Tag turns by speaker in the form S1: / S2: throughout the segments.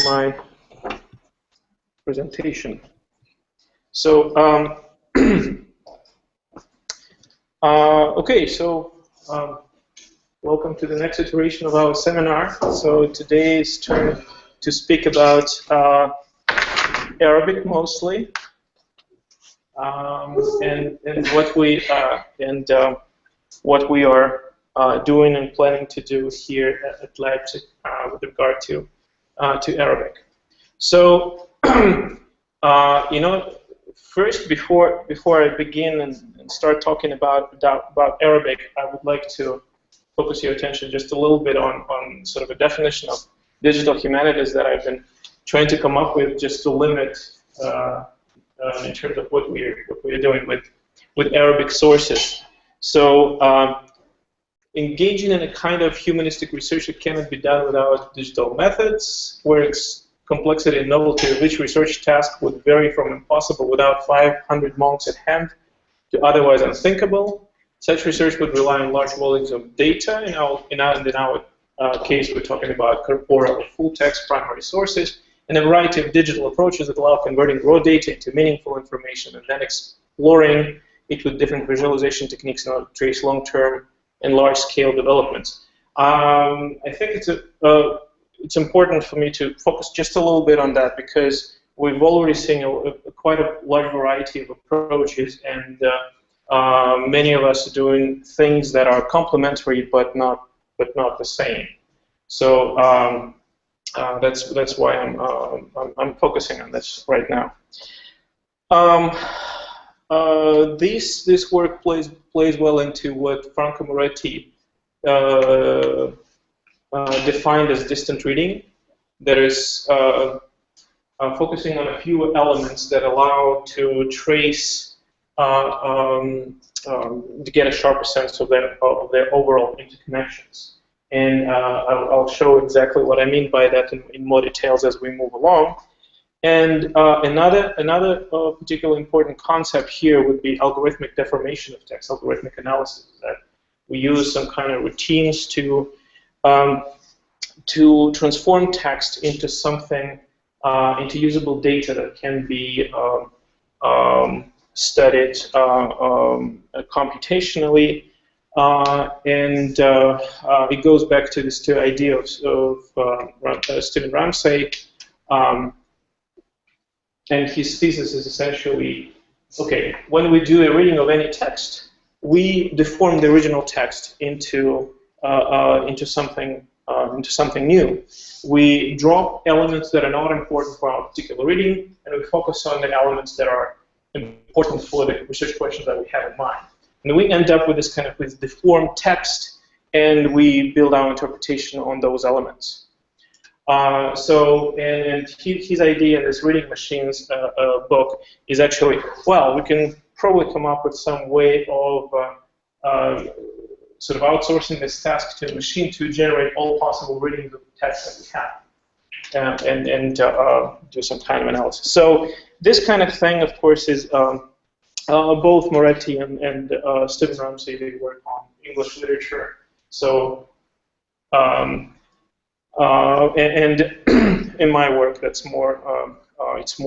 S1: my presentation. So, okay, so welcome to the next iteration of our seminar. So today's turn to speak about Arabic mostly, and what we are doing and planning to do here at Leipzig with regard to Arabic. So, first, before I begin and start talking about Arabic, I would like to focus your attention just a little bit on sort of a definition of digital humanities that I've been trying to come up with, just to limit in terms of what we're doing with Arabic sources. So, engaging in a kind of humanistic research that cannot be done without digital methods, where its complexity and novelty of each research task would vary from impossible without 500 monks at hand to otherwise unthinkable. Such research would rely on large volumes of data. In our case, we're talking about corpora or full text primary sources, and a variety of digital approaches that allow converting raw data into meaningful information and then exploring it with different visualization techniques in order to trace long-term and large-scale developments. I think it's important for me to focus just a little bit on that, because we've already seen quite a large variety of approaches, and many of us are doing things that are complementary but not the same. So that's why I'm focusing on this right now. This work plays well into what Franco Moretti defined as distant reading. That is focusing on a few elements that allow to trace, to get a sharper sense of their overall interconnections. And I'll show exactly what I mean by that in more details as we move along. And another particularly important concept here would be algorithmic deformation of text, algorithmic analysis. That we use some kind of routines to transform text into something, into usable data that can be studied computationally, and it goes back to this idea of Stephen Ramsey. And his thesis is essentially, okay, when we do a reading of any text, we deform the original text into something new. We drop elements that are not important for our particular reading, and we focus on the elements that are important for the research questions that we have in mind. And we end up with this kind of deformed text, and we build our interpretation on those elements. And his idea in this reading machines book is actually, well, we can probably come up with some way of sort of outsourcing this task to a machine to generate all possible readings of the text that we have, and do some kind of analysis. So this kind of thing, of course, is both Moretti and Stephen Ramsey, they work on English literature. So and in my work, that's more, it's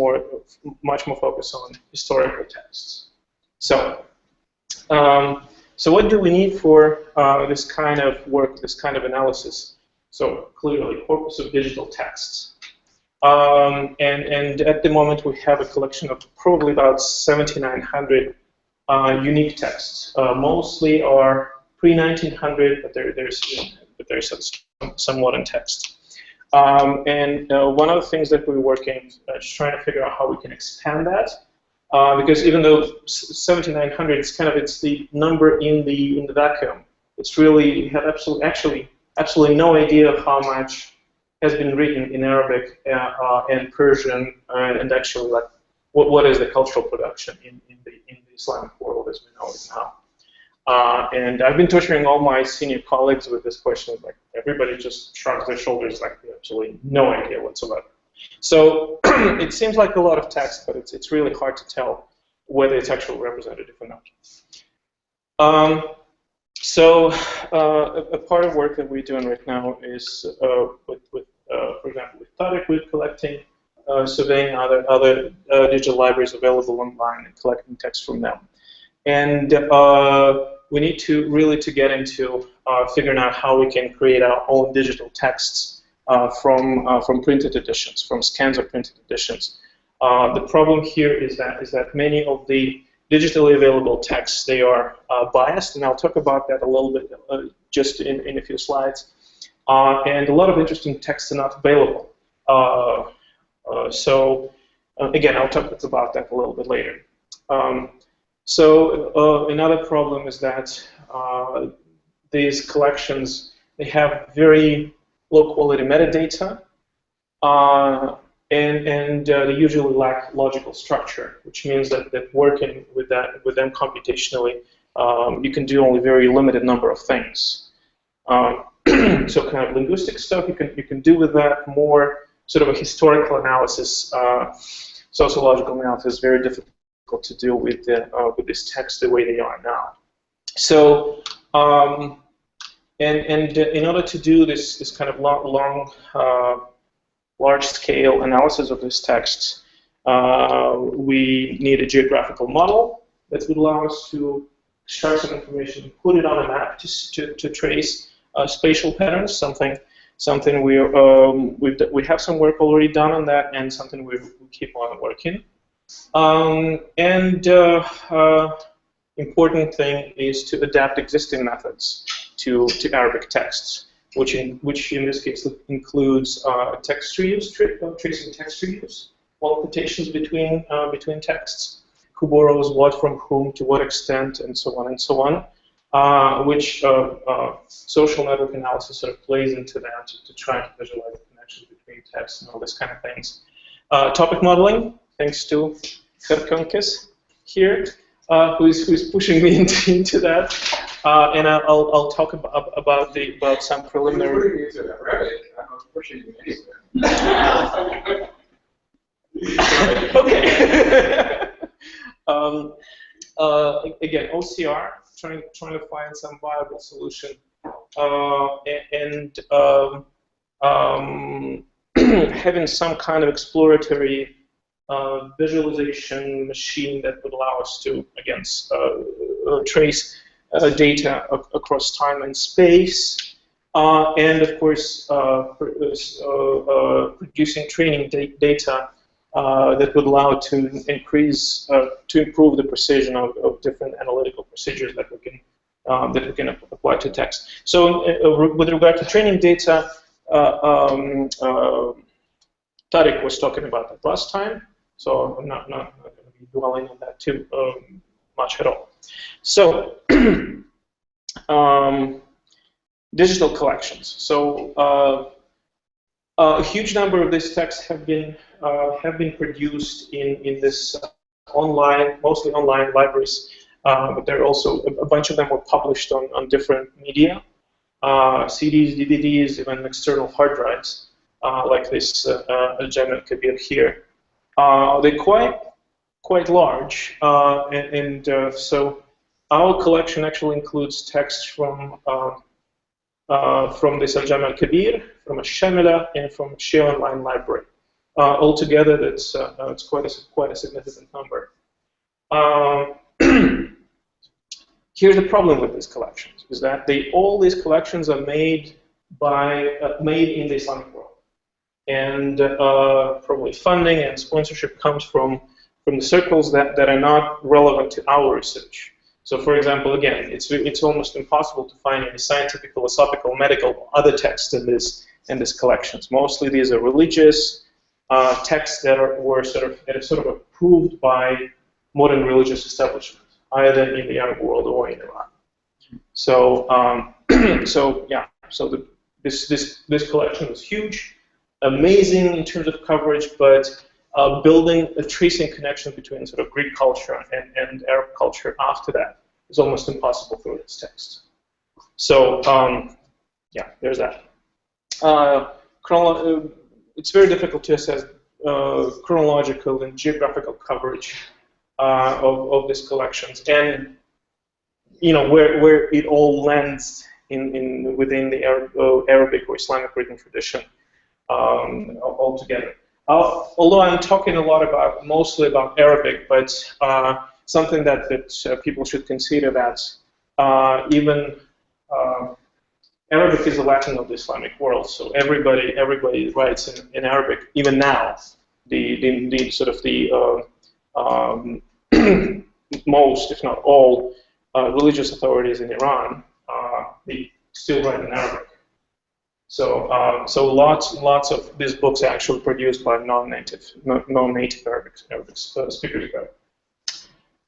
S1: much more focused on historical texts. So, so what do we need for this kind of work, this kind of analysis? So clearly, corpus of digital texts. And at the moment, we have a collection of probably about 7,900 unique texts. Mostly are pre-1900, but there's some modern text. And one of the things that we're working, just trying to figure out how we can expand that, because even though 7,900 is it's the number in the vacuum, it's really, you have absolutely no idea of how much has been written in Arabic and Persian, and actually, like, what is the cultural production in the Islamic world as we know it now. And I've been torturing all my senior colleagues with this question. Like, everybody just shrugs their shoulders, like they have absolutely no idea whatsoever. So it seems like a lot of text, but it's really hard to tell whether it's actually representative or not. So a part of work that we're doing right now is with for example, with Tariq, we're collecting, surveying other digital libraries available online and collecting text from them. And we need to really get into figuring out how we can create our own digital texts from printed editions, from scans of printed editions. The problem here is that many of the digitally available texts, they are biased, and I'll talk about that a little bit just in a few slides. And a lot of interesting texts are not available. Again, I'll talk about that a little bit later. Another problem is that these collections, they have very low quality metadata, and they usually lack logical structure, which means that working with them computationally, you can do only very limited number of things. So kind of linguistic stuff you can do with that. More sort of a historical analysis, sociological analysis, is very difficult to deal with this text the way they are now. So, in order to do this kind of large-scale analysis of this text, we need a geographical model that would allow us to extract some information, put it on a map to trace spatial patterns. Something we have some work already done on that, and something we keep on working. Important thing is to adapt existing methods to Arabic texts, which in this case includes text reuse, tracing text reuse, all quotations between texts, who borrows what from whom, to what extent, and so on and so on, which social network analysis sort of plays into that to try to visualize the connections between texts and all this kind of things. Topic modeling, thanks to Herkonkes here, who's pushing me into that, and I'll talk about some preliminary. Okay. Again, OCR, trying to find some viable solution, and having some kind of exploratory visualization machine that would allow us to, again, trace data across time and space, and of course producing training data that would allow to improve the precision of different analytical procedures that we can apply to text. So with regard to training data, Tariq was talking about that last time, so I'm not going to be dwelling on that too much at all. So digital collections. So a huge number of these texts have been produced in this mostly online libraries, but there are also a bunch of them were published on different media, CDs, DVDs, even external hard drives, like this Al-Jami' al-Kabir here. They're quite large, so our collection actually includes texts from this Al-Jami' al-Kabir, from Al-Shamila, and from Shia Online Library. Altogether, that's it's quite a significant number. Here's the problem with these collections: is that all these collections are made in the Islamic world, and probably funding and sponsorship comes from the circles that are not relevant to our research. So, for example, again, it's almost impossible to find any scientific, philosophical, medical, other texts in this collections. Mostly these are religious texts that were sort of approved by modern religious establishment, either in the Arab world or in Iran. So, this collection was huge, amazing in terms of coverage, but building a tracing connection between sort of Greek culture and Arab culture after that is almost impossible through this text. So, yeah, there's that. It's very difficult to assess chronological and geographical coverage of these collections, and where it all lands within the Arabic or Islamic written tradition. altogether. Although I'm talking mostly about Arabic, but something that people should consider that even Arabic is the Latin of the Islamic world, so everybody writes in Arabic. Even now, the sort of the most, if not all, religious authorities in Iran, they still write in Arabic. So lots of these books are actually produced by non-native Arabic speakers.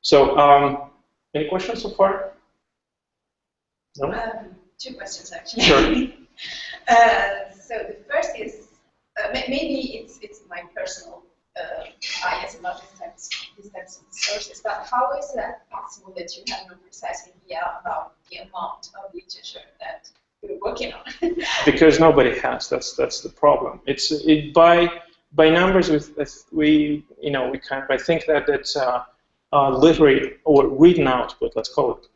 S1: So any questions so far? No?
S2: Two questions actually.
S1: Sure.
S2: So the first is maybe it's my personal bias about these types of sources, but how is that possible that you have no precise idea about the amount of literature that you're working on?
S1: Because nobody has. That's the problem. By numbers. We kind of I think that it's literary or written output. Let's call it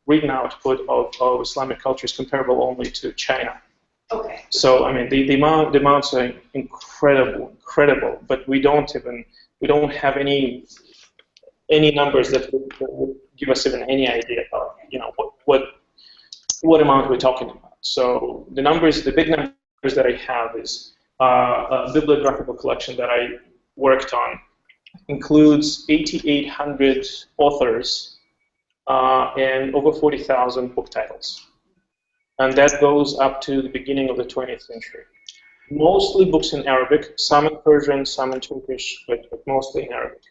S1: written output of Islamic culture is comparable only to China.
S2: Okay.
S1: So I mean the amounts are incredible, but we don't have any numbers that would give us even any idea about what amount we're talking about. So the big numbers that I have is a bibliographical collection that I worked on includes 8,800 authors and over 40,000 book titles. And that goes up to the beginning of the 20th century. Mostly books in Arabic, some in Persian, some in Turkish, but mostly in Arabic.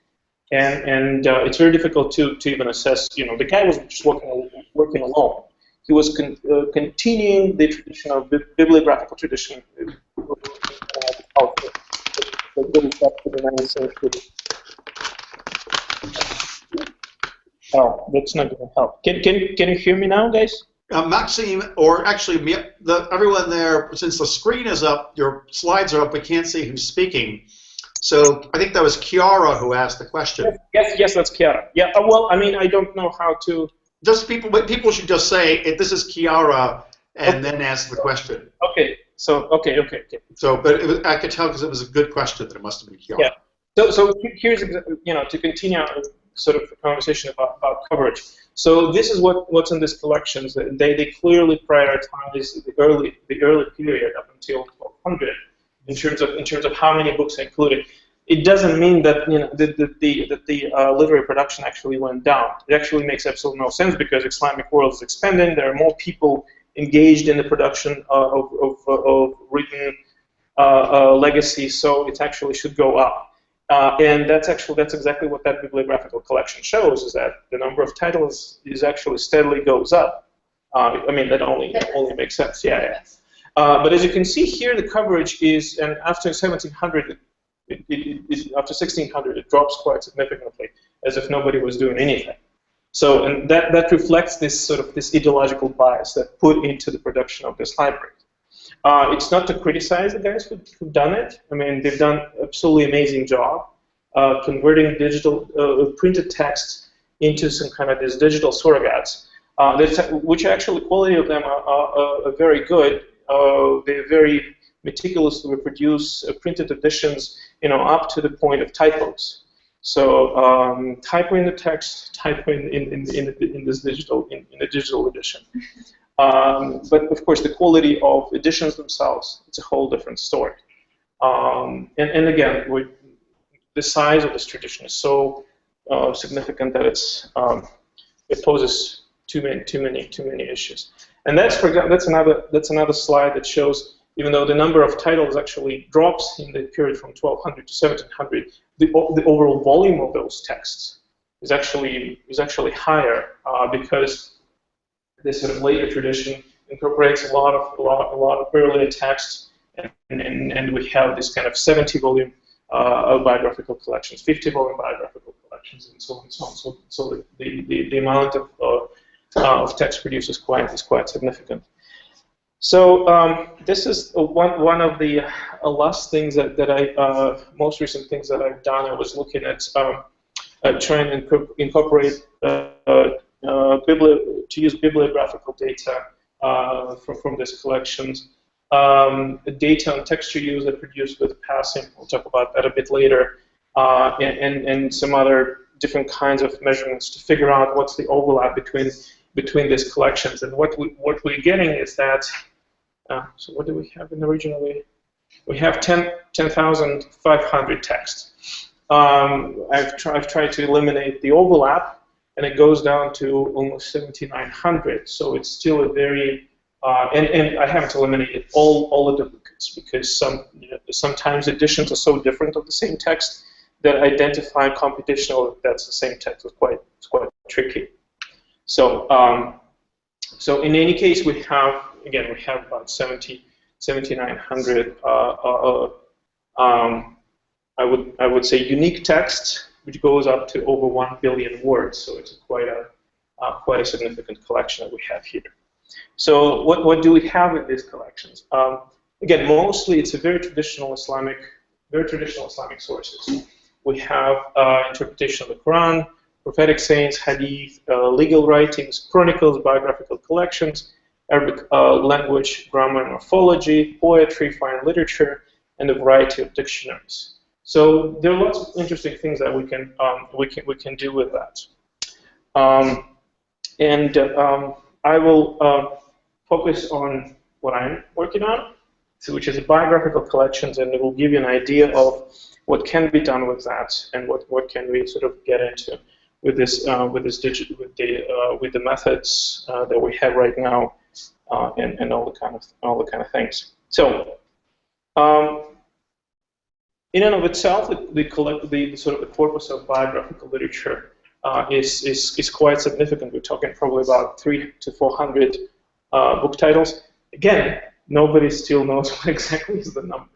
S1: And it's very difficult to even assess. The guy was just working alone. He was continuing the tradition of bibliographical tradition that goes back to the 19th century. Oh, that's not going to help. Can you hear me now, guys?
S3: Maxime, or actually everyone there, since the screen is up, your slides are up, we can't see who's speaking. So I think that was Chiara who asked the question.
S1: Yes, that's Chiara. Yeah, well, I mean, I don't know how to...
S3: Just people should just say, this is Chiara, and then ask the question.
S1: Okay, so, okay.
S3: So, but I could tell because it was a good question that it must have been Chiara.
S1: Yeah, so here's, to continue sort of a conversation about coverage. So this is what's in these collections. They clearly prioritize the early period up until 1200 in terms of how many books are included. It doesn't mean that the literary production actually went down. It actually makes absolutely no sense because Islamic world is expanding. There are more people engaged in the production of written legacy, so it actually should go up. And that's exactly what that bibliographical collection shows, is that the number of titles is actually steadily goes up. I mean, that only makes sense. Yeah. But as you can see here, the coverage is, and after 1700, after 1600, it drops quite significantly, as if nobody was doing anything. So, and that reflects this ideological bias that put into the production of this library. It's not to criticize the guys who've done it. I mean, they've done absolutely amazing job converting digital printed text into some kind of these digital surrogates, which actually quality of them are very good. They very meticulously reproduce printed editions, up to the point of typos. So typing the text, typing in this digital in the digital edition. But of course, the quality of editions themselves, it's a whole different story. And again, the size of this tradition is so significant that it poses too many issues. And that's another slide that shows, even though the number of titles actually drops in the period from 1200 to 1700, the overall volume of those texts is actually higher because this sort of later tradition incorporates a lot of earlier texts, and we have this kind of 70-volume of biographical collections, 50-volume biographical collections, and so on and so on. So the amount of text produced is quite significant. So this is one of the last things that I most recent things that I've done. I was looking at trying to incorporate to use bibliographical data from these collections data on texture use that produced with passing. We'll talk about that a bit later, and some other different kinds of measurements to figure out what's the overlap between these collections. And what we're getting is that. So what do we have in originally? We have 10,500 texts. I've tried to eliminate the overlap, and it goes down to almost 7,900. So it's still a very and I haven't eliminated all the duplicates because sometimes editions are so different of the same text that identifying computational that that's the same text is quite tricky. So so in any case, we have about 7,900. I would say unique text, which goes up to over 1 billion words. So it's quite a significant collection that we have here. So what do we have in these collections? Again, mostly it's a very traditional Islamic sources. We have interpretation of the Quran, prophetic sayings, hadith, legal writings, chronicles, biographical collections, Arabic language, grammar and morphology, poetry, fine literature, and a variety of dictionaries. So there are lots of interesting things that we can do with that. I will focus on what I'm working on, which is biographical collections, and it will give you an idea of what can be done with that and what can we sort of get into with the methods that we have right now, and all the kind of things. So. In and of itself, the corpus of biographical literature is quite significant. We're talking probably about 300 to 400 book titles. Again, nobody still knows what exactly is the number.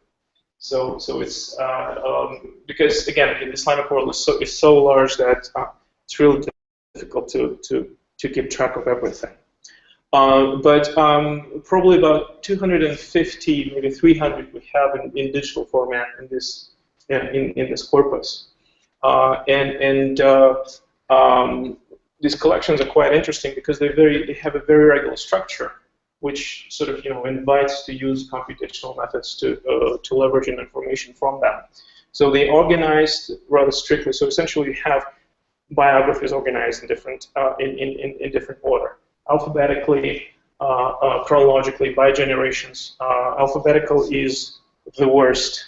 S1: So it's because again, the Islamic world is so large that it's really difficult to keep track of everything. But probably about 250, maybe 300 we have in digital format in this corpus, these collections are quite interesting because they have a very regular structure, which sort of invites to use computational methods to leverage information from them. So they organized rather strictly. So essentially, you have biographies organized in different order. Alphabetically, chronologically, by generations. Alphabetical is the worst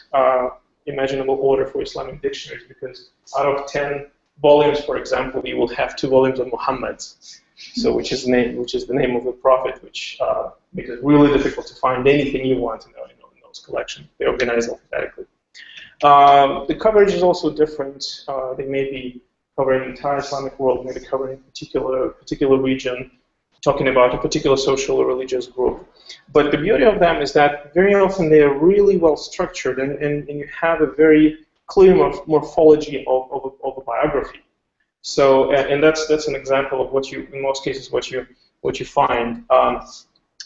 S1: imaginable order for Islamic dictionaries because out of 10 volumes, for example, you will have 2 volumes of Muhammad, so which is the name of the prophet, which makes it really difficult to find anything you want in those collections. They organize alphabetically. The coverage is also different. They may be covering the entire Islamic world, maybe covering a particular region, talking about a particular social or religious group. But the beauty of them is that very often they are really well structured, and you have a very clear morphology of a biography. So, and that's an example of what you, in most cases, what you find.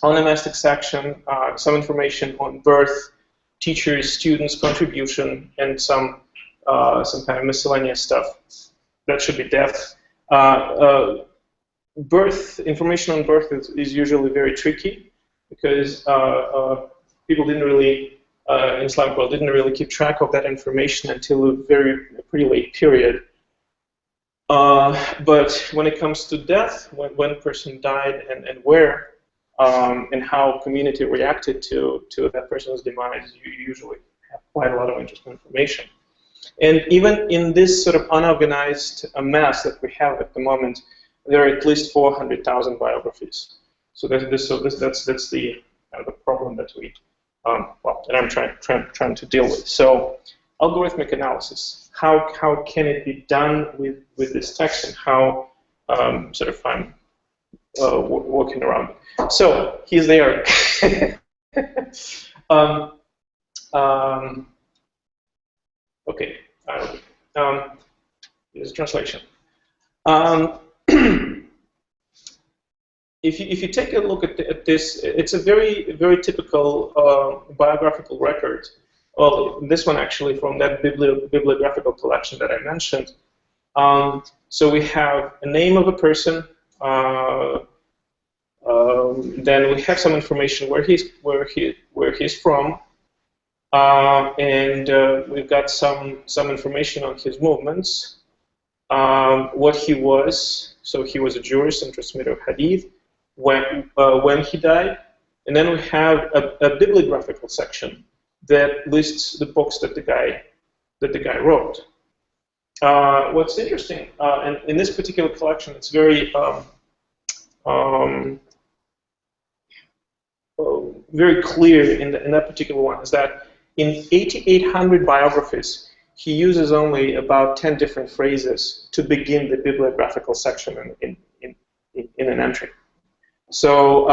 S1: Onomastic section, some information on birth, teachers, students, contribution, and some kind of miscellaneous stuff. That should be depth. Birth information on birth is usually very tricky because people didn't really, in Islamic world, didn't really keep track of that information until a pretty late period. But when it comes to death, when a person died and where, and how community reacted to that person's demise, you usually have quite a lot of interesting information. And even in this sort of unorganized mess that we have at the moment, there are at least 400,000 biographies. So that's the problem that we that I'm trying to deal with. So algorithmic analysis. How can it be done with this text, and how sort of I'm working around it. So he's there. Okay. Here's a translation. If you take a look at this, it's a very typical biographical record. Well, this one actually from that bibliographical collection that I mentioned. So we have a name of a person, Then we have some information where he's from, and we've got some information on his movements, what he was. So he was a jurist and transmitter of hadith. When he died, and then we have a bibliographical section that lists the books that the guy wrote. What's interesting, and in this particular collection, it's very very clear in that particular one, is that in 8,800 biographies, he uses only about 10 different phrases to begin the bibliographical section in an entry. So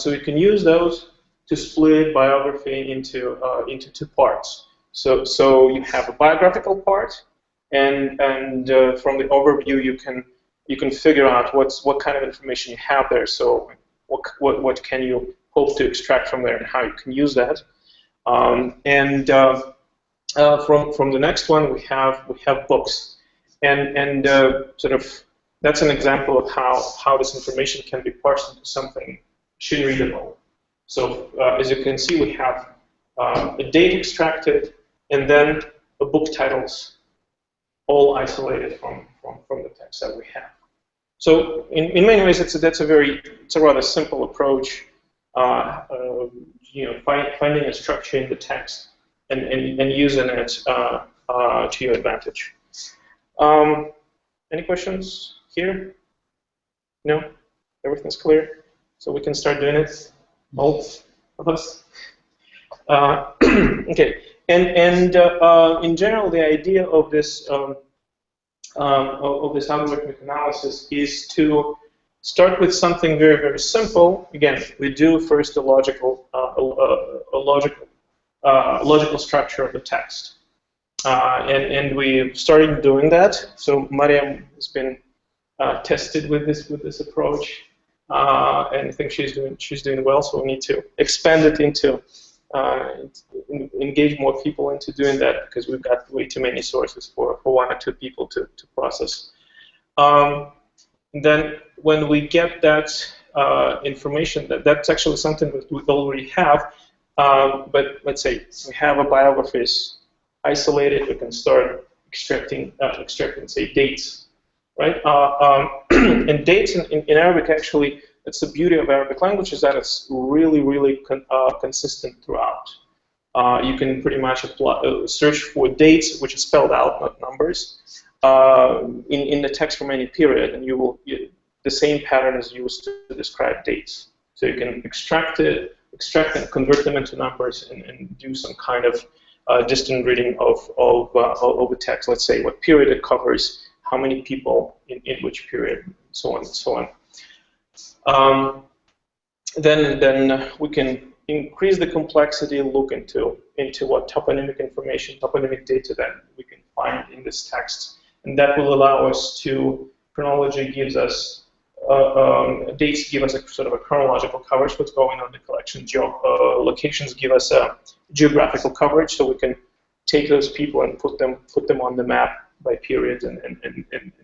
S1: you can use those to split biography into two parts. So you have a biographical part, and from the overview you can figure out what kind of information you have there. So what can you hope to extract from there, and how you can use that. From the next one we have books, and sort of that's an example of how this information can be parsed into something machine readable. So as you can see, we have a date extracted, and then the book titles, all isolated from the text that we have. So in many ways, it's a rather simple approach. Finding a structure in the text and using it to your advantage. Any questions here? No? Everything's clear? So we can start doing it, all of us? Okay. And in general, the idea of this algorithmic analysis is to start with something very, very simple. Again, we do first a logical structure of the text, and we started doing that. So Mariam has been tested with this approach, and I think she's doing well. So we need to expand it into engage more people into doing that, because we've got way too many sources for one or two people to process. Then when we get that information, that's actually something that we already have, but let's say we have a biographies isolated, we can start extracting say, dates, right? And dates in Arabic, actually, that's the beauty of Arabic language, is that it's really, really consistent throughout. You can pretty much search for dates, which is spelled out, not numbers, in the text from any period, and the same pattern is used to describe dates. So you can extract and convert them into numbers, and do some kind of distant reading of the text. Let's say what period it covers, how many people in which period, so on and so on. Then we can increase the complexity, look into what toponymic information, toponymic data that we can find in this text, and that will allow us to, chronology gives us, dates give us a sort of a chronological coverage, what's going on in the collection. Locations give us a geographical coverage, so we can take those people and put them on the map by periods and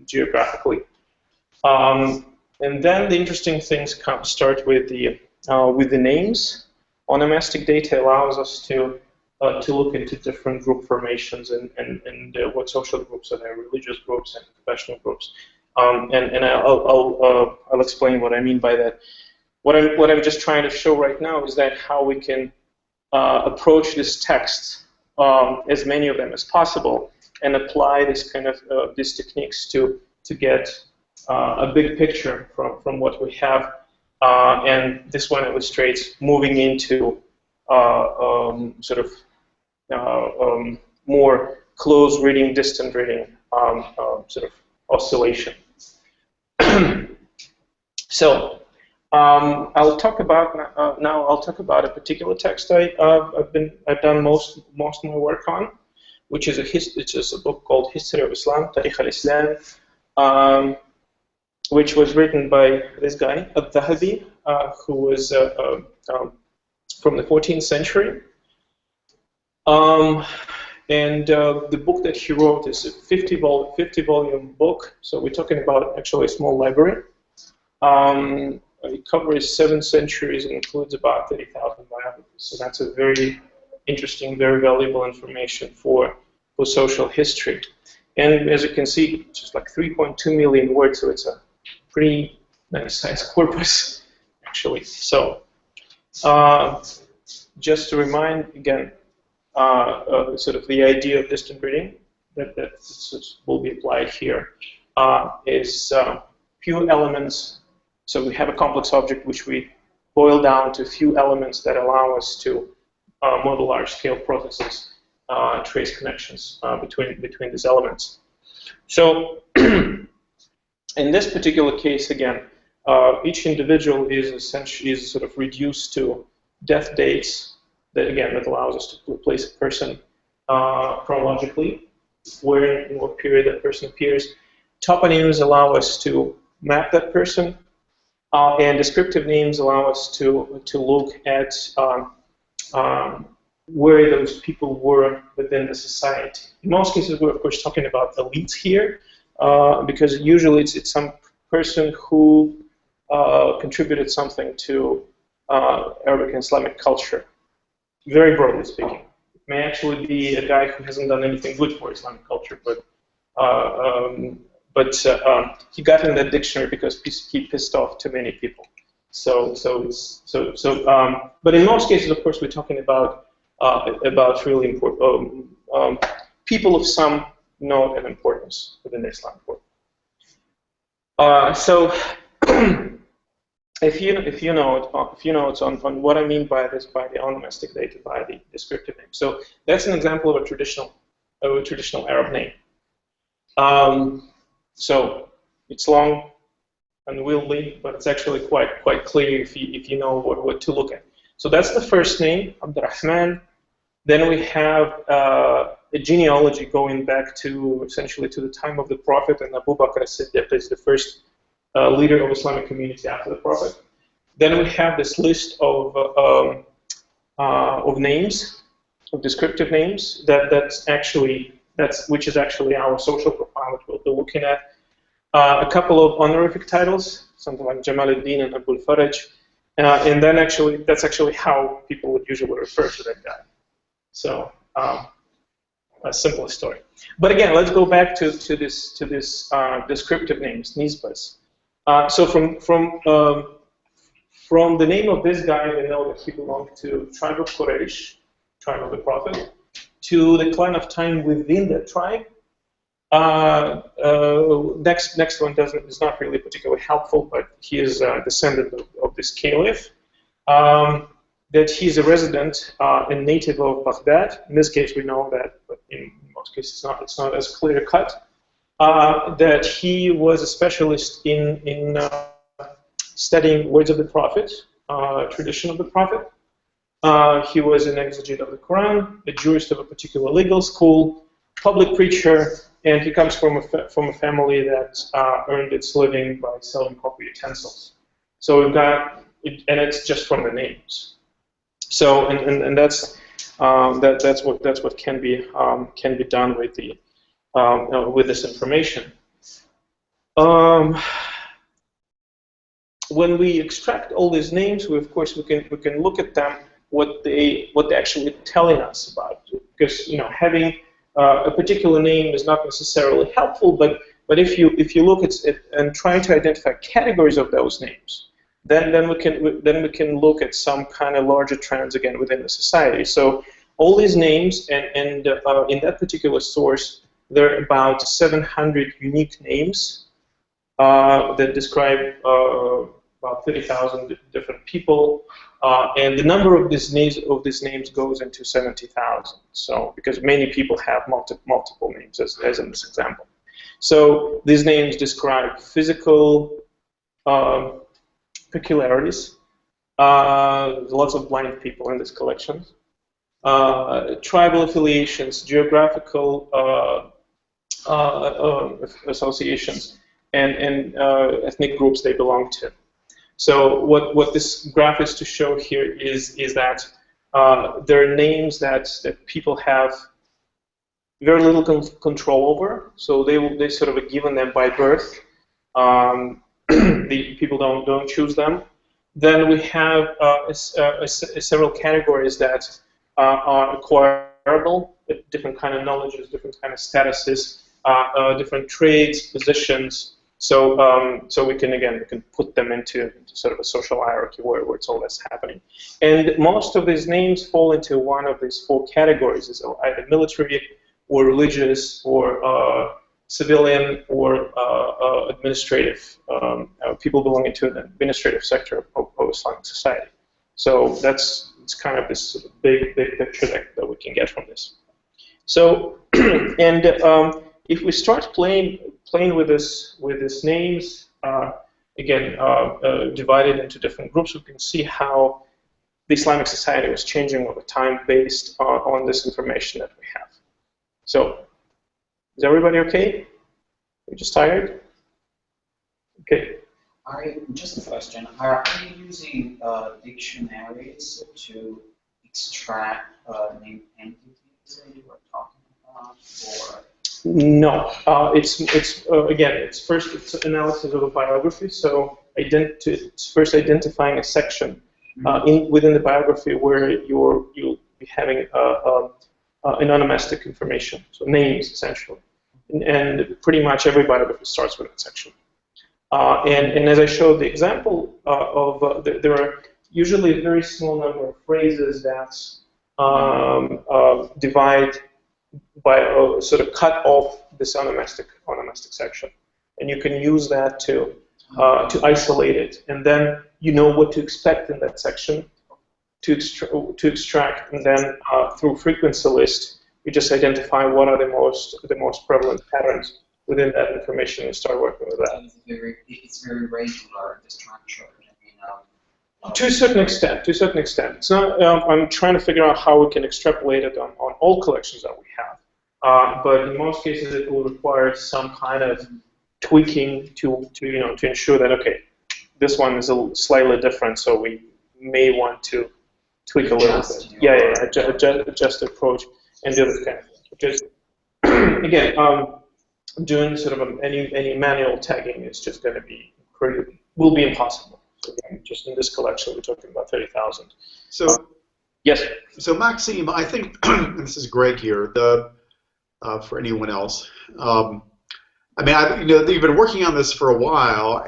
S1: geographically. And then the interesting things start with the names. Onomastic data allows us to look into different group formations and what social groups are there, religious groups and professional groups. And I'll explain what I mean by that. What I'm just trying to show right now is that how we can approach this text, as many of them as possible, and apply this kind of these techniques to get a big picture from what we have. And this one illustrates moving into sort of more close reading, distant reading sort of oscillation. So I'll talk about now. I'll talk about a particular text I've done most of my work on, which is a book called History of Islam, Tarikh al-Islam, which was written by this guy, al-Dhahabi, who was from the 14th century. And the book that he wrote is a 50-volume book, so we're talking about actually a small library. it covers 7 centuries and includes about 30,000 biographies. So that's a very interesting, very valuable information for social history. And as you can see, it's just like 3.2 million words, so it's a pretty nice size corpus, actually. So just to remind again, sort of the idea of distant reading that will be applied here is few elements. So we have a complex object which we boil down to a few elements that allow us to model large-scale processes, trace connections between these elements. So in this particular case, again, each individual is essentially sort of reduced to death dates that allows us to place a person chronologically, where in what period that person appears. Toponyms allow us to map that person, and descriptive names allow us to look at where those people were within the society. In most cases, we're of course talking about elites here, because usually it's some person who contributed something to Arabic and Islamic culture, very broadly speaking. It may actually be a guy who hasn't done anything good for Islamic culture, but he got in that dictionary because he pissed off too many people. But in most cases, of course, we're talking about really important people of some note and importance within the Islamic world. If you note on what I mean by this, by the onomastic data, by the descriptive name. So that's an example of a traditional Arab name. So it's long, unwieldy, but it's actually quite clear if you know what to look at. So that's the first name, Abdurrahman. Then we have a genealogy going back to essentially to the time of the Prophet, and Abu Bakr as-Siddiq is the first leader of Islamic community after the Prophet. Then we have this list of names, of descriptive names which is actually our social profile that we'll be looking at. A couple of honorific titles, something like Jamaluddin and Abul Faraj, and then that's actually how people would usually refer to that guy. So a simple story. But again, let's go back to this descriptive names, nisbas. So from the name of this guy, we know that he belonged to tribe of Quraysh, tribe of the Prophet, to the clan of Time within that tribe. Next one is not really particularly helpful, but he is a descendant of this caliph. That he's a resident and native of Baghdad. In this case, we know that, but in most cases, it's not as clear cut. That he was a specialist in studying words of the Prophet, tradition of the Prophet. He was an exegete of the Quran, a jurist of a particular legal school, public preacher, and he comes from a family that earned its living by selling copper utensils. So we've got, and it's just from the names. So and that's what can be done with the with this information. When we extract all these names, we can look at them, what they're actually telling us about it. Because having a particular name is not necessarily helpful, but if you look at it and try to identify categories of those names, then we can look at some kind of larger trends again within the society. So all these names, and in that particular source, there are about 700 unique names that describe about 30,000 different people, and the number of these names goes into 70,000. So because many people have multiple names, as in this example. So these names describe physical peculiarities. Lots of blind people in this collection. Tribal affiliations, geographical associations, and ethnic groups they belong to. So what this graph is to show here is that there are names that people have very little control over. So they sort of are given them by birth. The people don't choose them. Then we have several categories that are acquirable, different kind of knowledges, different kind of statuses, different trades, positions. So we can put them into sort of a social hierarchy where it's all that's happening. And most of these names fall into one of these four categories: is either military, or religious, or civilian, or administrative, people belonging to the administrative sector of Islamic society. So it's kind of this sort of big picture that we can get from this. So, and if we start playing with these names, again, divided into different groups, we can see how the Islamic society was changing over time based on this information that we have. So, is everybody okay? We're just tired? Okay.
S4: Just a question. Are you using dictionaries to extract named entities that you were talking about, or?
S1: No. It's analysis of a biography. So it's first identifying a section within the biography where you'll be having anonymous information, so names essentially. And pretty much every biography starts with that section. And as I showed the example there are usually a very small number of phrases that divide by sort of cut off this onomastic section, and you can use that to isolate it, and then you know what to expect in that section to extract, and then through frequency list you just identify what are the most prevalent patterns within that information and start working with that.
S4: It's very regular, the structure.
S1: To a certain extent. It's not. I'm trying to figure out how we can extrapolate it on all collections that we have. But in most cases, it will require some kind of tweaking to ensure that, okay, this one is slightly different, so we may want to tweak a little bit. Adjust the approach and do this kind of thing. Because again, doing sort of any manual tagging is just going to will be impossible. So again, just in this collection, we're talking about 30,000.
S3: So
S1: yes.
S3: So Maxime, I think this is Greg here. For anyone else, I mean, you've been working on this for a while,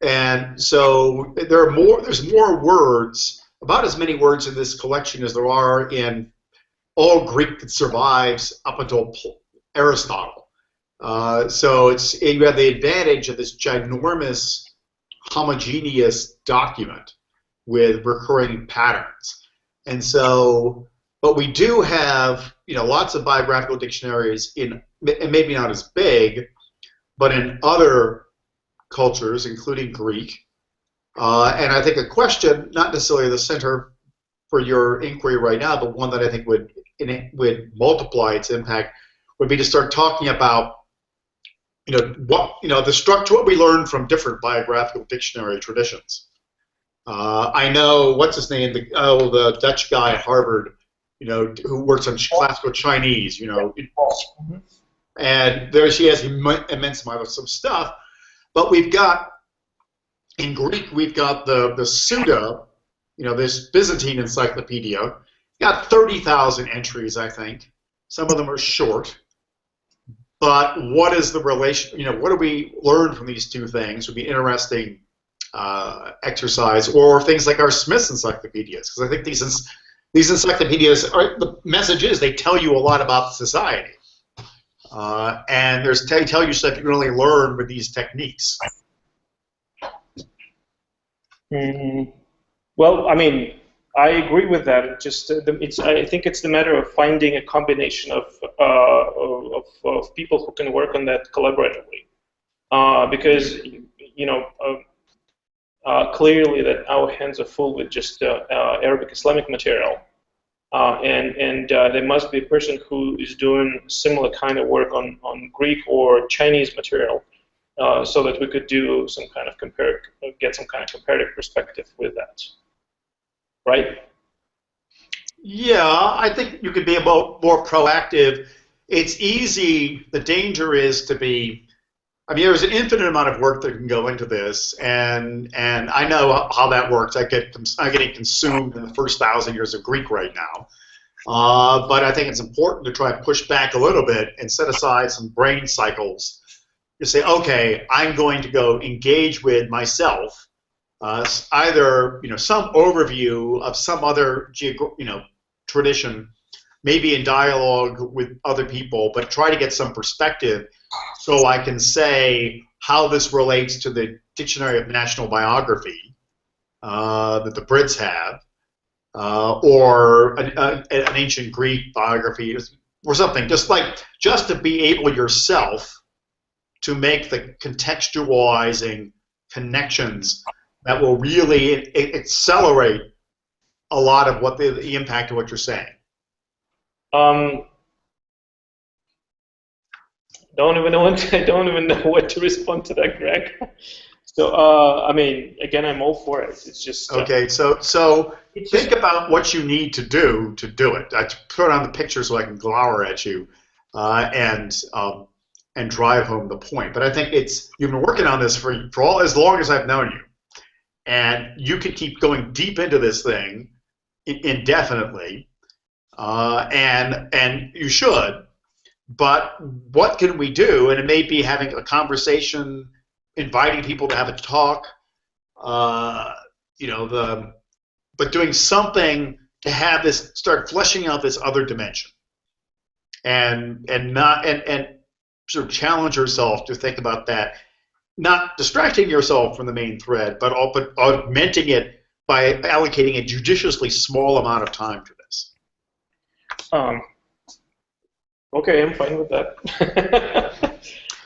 S3: and so there's more words, about as many words in this collection as there are in all Greek that survives up until Aristotle. So you have the advantage of this ginormous homogeneous document with recurring patterns. And so, but we do have, lots of biographical dictionaries and maybe not as big, but in other cultures, including Greek. And I think a question, not necessarily the center for your inquiry right now, but one that I think would multiply its impact, would be to start talking about the structure, what we learned from different biographical dictionary traditions. I know, what's his name, the Dutch guy at Harvard, who works on classical Chinese, and there she has immense amount of some stuff. But we've got, in Greek, we've got the Suda, this Byzantine encyclopedia, got 30,000 entries, I think. Some of them are short. But what is the relation, what do we learn from these two things would be interesting exercise, or things like our Smith's encyclopedias, because I think these encyclopedias, the message is they tell you a lot about society. And they tell you stuff you can only learn with these techniques.
S1: Well, I mean, I agree with that. I think it's the matter of finding a combination of people who can work on that collaboratively, because clearly that our hands are full with just Arabic Islamic material, and there must be a person who is doing similar kind of work on Greek or Chinese material, so that we could do some kind of get some kind of comparative perspective with that. Right?
S3: Yeah, I think you could be more proactive. It's easy. The danger is to be I mean, there's an infinite amount of work that can go into this, and I know how that works. I'm getting consumed in the first 1,000 years of Greek right now. But I think it's important to try and push back a little bit and set aside some brain cycles to say, okay, I'm going to go engage with myself, either some overview of some other tradition, maybe in dialogue with other people, but try to get some perspective so I can say how this relates to the Dictionary of National Biography that the Brits have, or an ancient Greek biography or something, just to be able yourself to make the contextualizing connections that will really accelerate a lot of what the impact of what you're saying.
S1: I don't even know what to respond to that, Greg. So, I mean, again, I'm all for it. It's just
S3: okay. So think about what you need to do it. I put on the picture so I can glower at you, and drive home the point. But I think you've been working on this for as long as I've known you, and you can keep going deep into this thing indefinitely, and you should. But what can we do? And it may be having a conversation, inviting people to have a talk, but doing something to have this start fleshing out this other dimension, and sort of challenge yourself to think about that, not distracting yourself from the main thread, but augmenting it by allocating a judiciously small amount of time to this.
S1: Okay, I'm fine with that.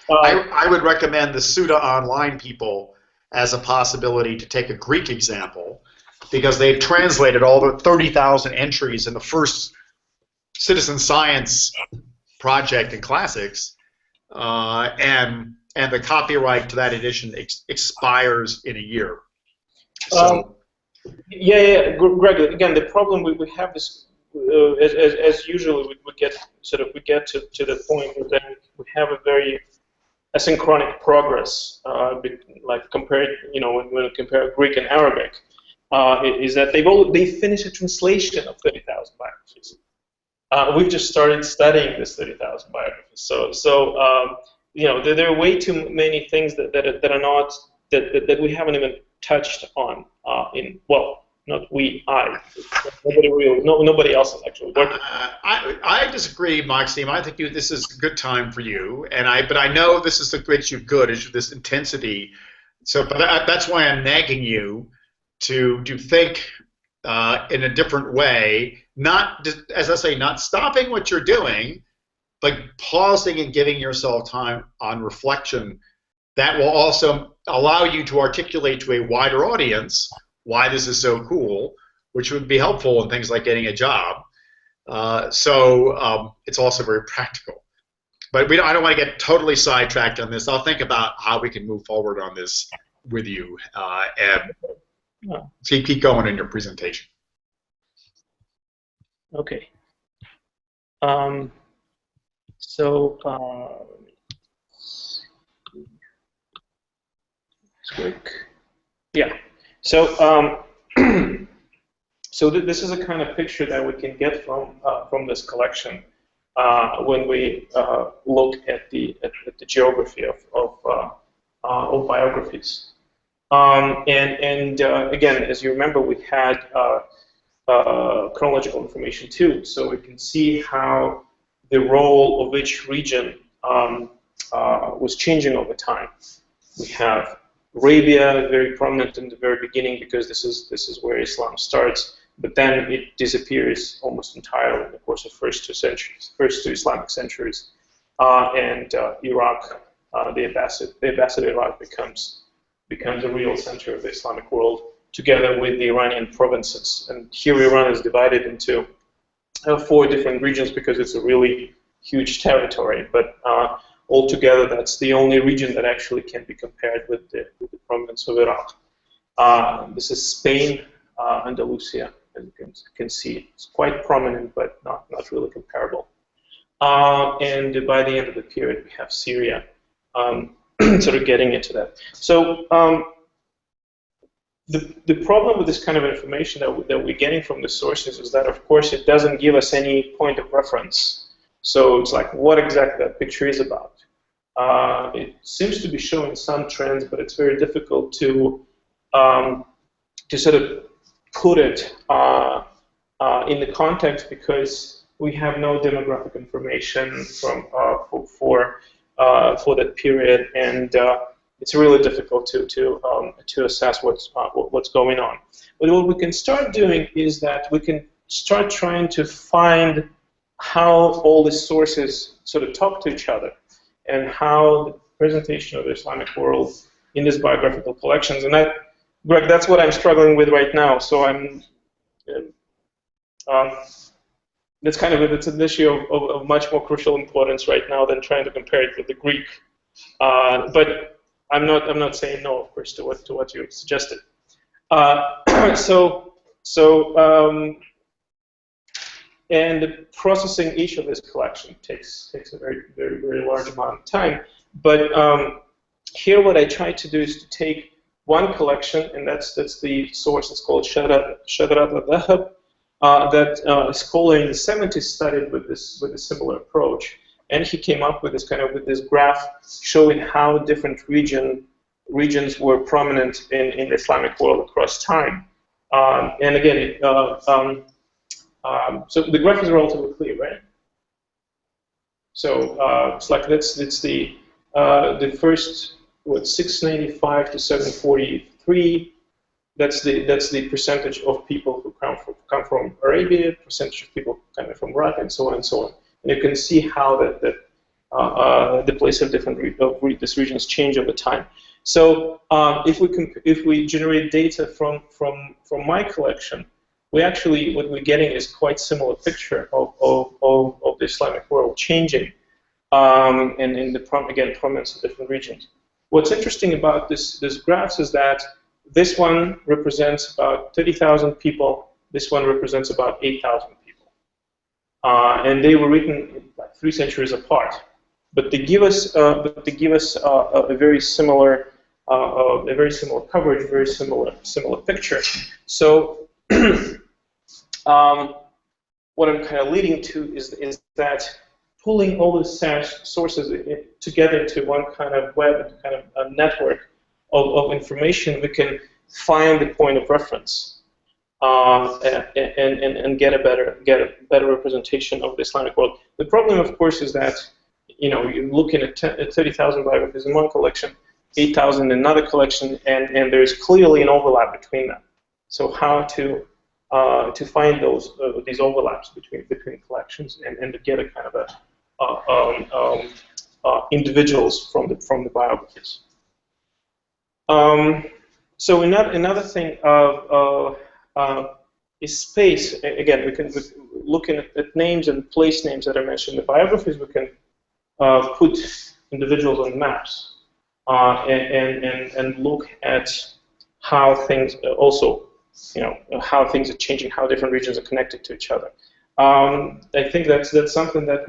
S3: I would recommend the Suda Online people as a possibility to take a Greek example, because they've translated all the 30,000 entries in the first citizen science project in classics, and the copyright to that edition expires in a year. So,
S1: yeah, Greg. Again, the problem we have is, as usually we get to the point where then we have a very asynchronic progress, like compared, when we compare Greek and Arabic, is that they finished a translation of 30,000 biographies. We've just started studying this 30,000 biographies. So there are way too many things that are not that we haven't even touched on not we, nobody else is actually working.
S3: I disagree, Maxime. I think this is a good time for you, but I know this is what makes you good, is this intensity. So, but that's why I'm nagging you to think in a different way. Not, as I say, not stopping what you're doing, but pausing and giving yourself time on reflection. That will also allow you to articulate to a wider audience why this is so cool, which would be helpful in things like getting a job. So it's also very practical. But I don't want to get totally sidetracked on this. I'll think about how we can move forward on this with you, and keep going in your presentation.
S1: Okay. Quick. Yeah. So, this is a kind of picture that we can get from this collection when we look at the geography of biographies. And again, as you remember, we had chronological information too, so we can see how the role of each region was changing over time. We have Arabia very prominent in the very beginning, because this is where Islam starts, but then it disappears almost entirely in the course of first two Islamic centuries, and Iraq, the Abbasid Iraq becomes a real center of the Islamic world, together with the Iranian provinces. And here Iran is divided into 4 different regions because it's a really huge territory, but altogether, that's the only region that actually can be compared with the province of Iraq. This is Spain, Andalusia, as you can see. It's quite prominent, but not really comparable. And by the end of the period, we have Syria. sort of getting into that. So the problem with this kind of information that we're getting from the sources is that, of course, it doesn't give us any point of reference. So it's like what exactly that picture is about. It seems to be showing some trends, but it's very difficult to sort of put it in the context because we have no demographic information from for that period, and it's really difficult to assess what's going on. But what we can start doing is that we can start trying to find how all these sources sort of talk to each other, and how the presentation of the Islamic world in these biographical collections. And that, Greg, that's what I'm struggling with right now. So I'm that's kind of it's an issue of much more crucial importance right now than trying to compare it with the Greek. But I'm not saying no, of course, to what you suggested. And processing each of this collection takes a very large amount of time. But here, what I try to do is to take one collection, and that's the source. It's called Shadrat al-Dhahab. That a scholar in the 70s studied with a similar approach, and he came up with this graph showing how different regions were prominent in the Islamic world across time. And again, so the graph is relatively clear, right? So it's like it's the first 695 to 743. That's the percentage of people who come from Arabia, percentage of people coming from Iraq, and so on and so on. And you can see how the place of these regions change over time. So if we generate data from my collection, what we're getting is quite similar picture of the Islamic world changing, and in the prominence of different regions. What's interesting about this graphs is that this one represents about 30,000 people. This one represents about 8,000 people, and they were written like 3 centuries apart. But they give us a very similar coverage, very similar picture. So what I'm kind of leading to is that pulling all the sources together to one kind of web, kind of a network of information, we can find the point of reference and get a better representation of the Islamic world. The problem, of course, is that you're looking at 30,000 biographies in one collection, 8,000 in another collection, and there's clearly an overlap between them. So how to find these overlaps between collections and to get a kind of individuals from the biographies. So another thing is space. Again, we can looking at names and place names that are mentioned in the biographies. We can put individuals on maps and look at how things how things are changing, how different regions are connected to each other. I think that's something that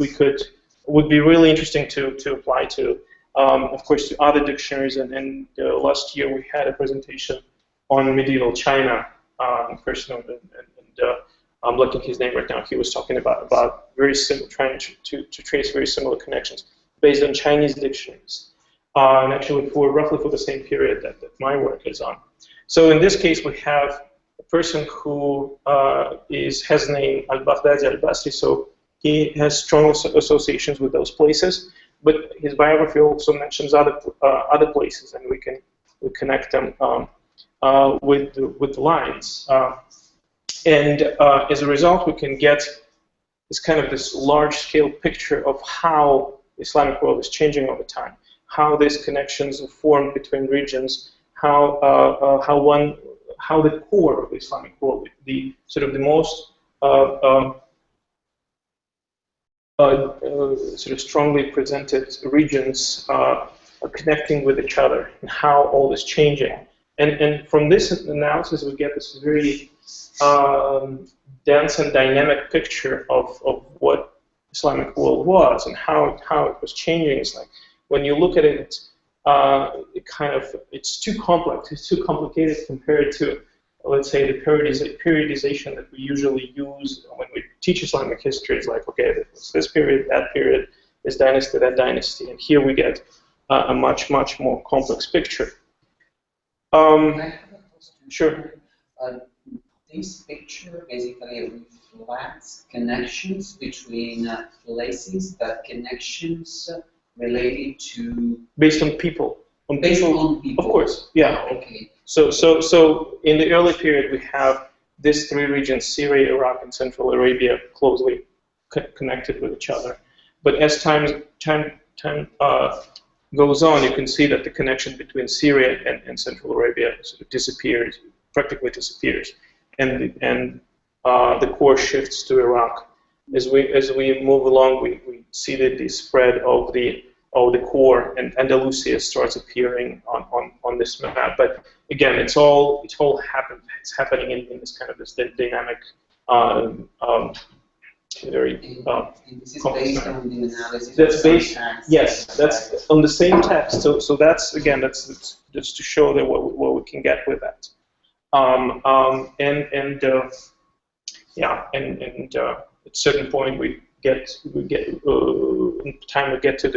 S1: would be really interesting to apply to. Of course, to other dictionaries, and last year we had a presentation on medieval China. I'm looking at his name right now. He was talking about very similar, trying to trace very similar connections based on Chinese dictionaries, and actually roughly for the same period that my work is on. So in this case, we have a person who has the name al-Baghdadi al-Basri, so he has strong associations with those places. But his biography also mentions other places, and we connect them with the lines, and as a result, we can get this large-scale picture of how the Islamic world is changing over time, how these connections are formed between regions, how the core of the Islamic world, the most sort of strongly presented regions are connecting with each other, and how all is changing. And from this analysis, we get this very dense and dynamic picture of what Islamic world was and how it was changing. It's like when you look at it, it's too complex. It's too complicated compared to, let's say, the periodization that we usually use when we teach Islamic history. It's like, okay, this period, that period, this dynasty, that dynasty, and here we get a much more complex picture.
S4: I have a question.
S1: Sure.
S4: This picture basically reflects connections between places, that connections related to...
S1: Based on people.
S4: Based on people.
S1: Of course, yeah.
S4: Oh, okay.
S1: So in the early period, we have these three regions, Syria, Iraq, and Central Arabia, closely connected with each other. But as time goes on, you can see that the connection between Syria and Central Arabia sort of disappears, practically disappears, and the core shifts to Iraq. As we move along, we see that the spread of the core, and Andalusia starts appearing on this map. But again, it's all happened. It's happening in this kind of this dynamic, very
S4: and this is based on the analysis.
S1: That's based.
S4: Text,
S1: Yes, that's on the same text. So that's again, that's just to show that what we can get with that. At a certain point we get in time we get to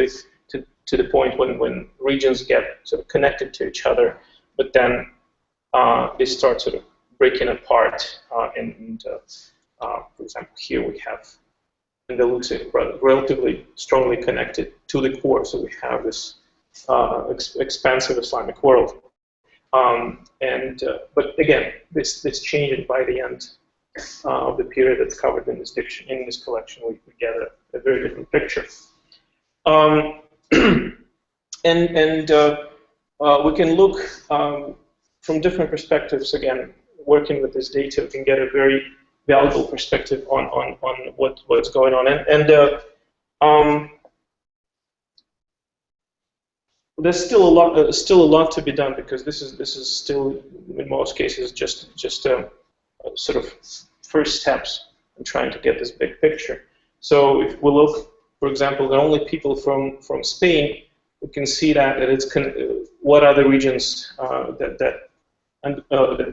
S1: the point when regions get sort of connected to each other, but then they start sort of breaking apart. For example, here we have Andalusia relatively strongly connected to the core, so we have this expansive Islamic world. But again, this changes by the end of the period that's covered in this collection. We get a very different picture. We can look from different perspectives. Again, working with this data, we can get a very valuable perspective on what's going on. There's still a lot to be done, because this is still in most cases just sort of first steps in trying to get this big picture. So if we look, for example, the only people from Spain, we can see that it's what are the regions that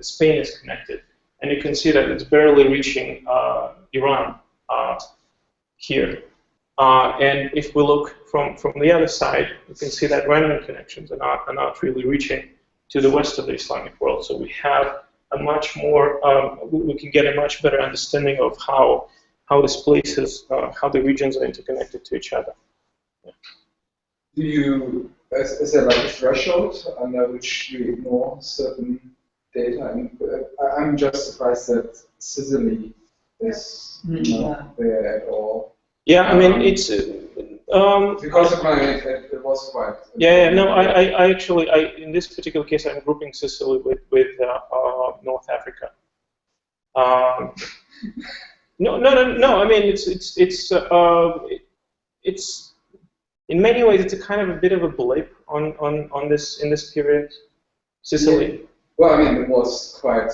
S1: Spain is connected, and you can see that it's barely reaching Iran here. And if we look from the other side, you can see that Iranian connections are not really reaching to the west of the Islamic world. So we have a much more, we can get a much better understanding of how these places, how the regions are interconnected to each other. Yeah.
S5: Do you, is there like a threshold under which you ignore certain data? And I'm just surprised that Sicily is not there at all.
S1: Yeah, I mean, it's...
S5: because of it was quite...
S1: Yeah, no, I actually, in this particular case, I'm grouping Sicily with North Africa. No. I mean, it's in many ways it's a kind of a bit of a blip in this period, Sicily.
S5: Yeah. Well, I mean, it was quite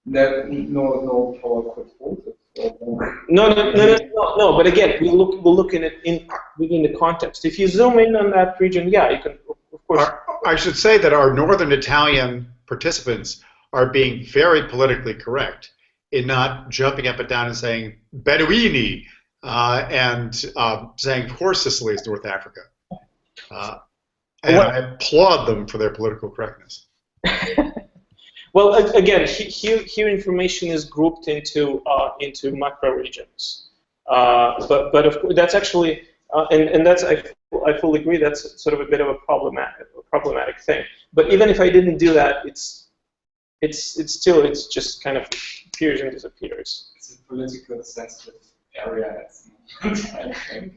S5: no power could hold it.
S1: No. But again, we're looking at within the context. If you zoom in on that region, yeah, you can, of course.
S3: I should say that our northern Italian participants are being very politically correct in not jumping up and down and saying Beduini and saying, of course, Sicily is North Africa. And I applaud them for their political correctness.
S1: Well, again, here information is grouped into macro regions, but of course that's actually and that's I fully agree, that's sort of a bit of a problematic thing. But even if I didn't do that, it's just kind of appears and disappears.
S5: It's a political sensitive area.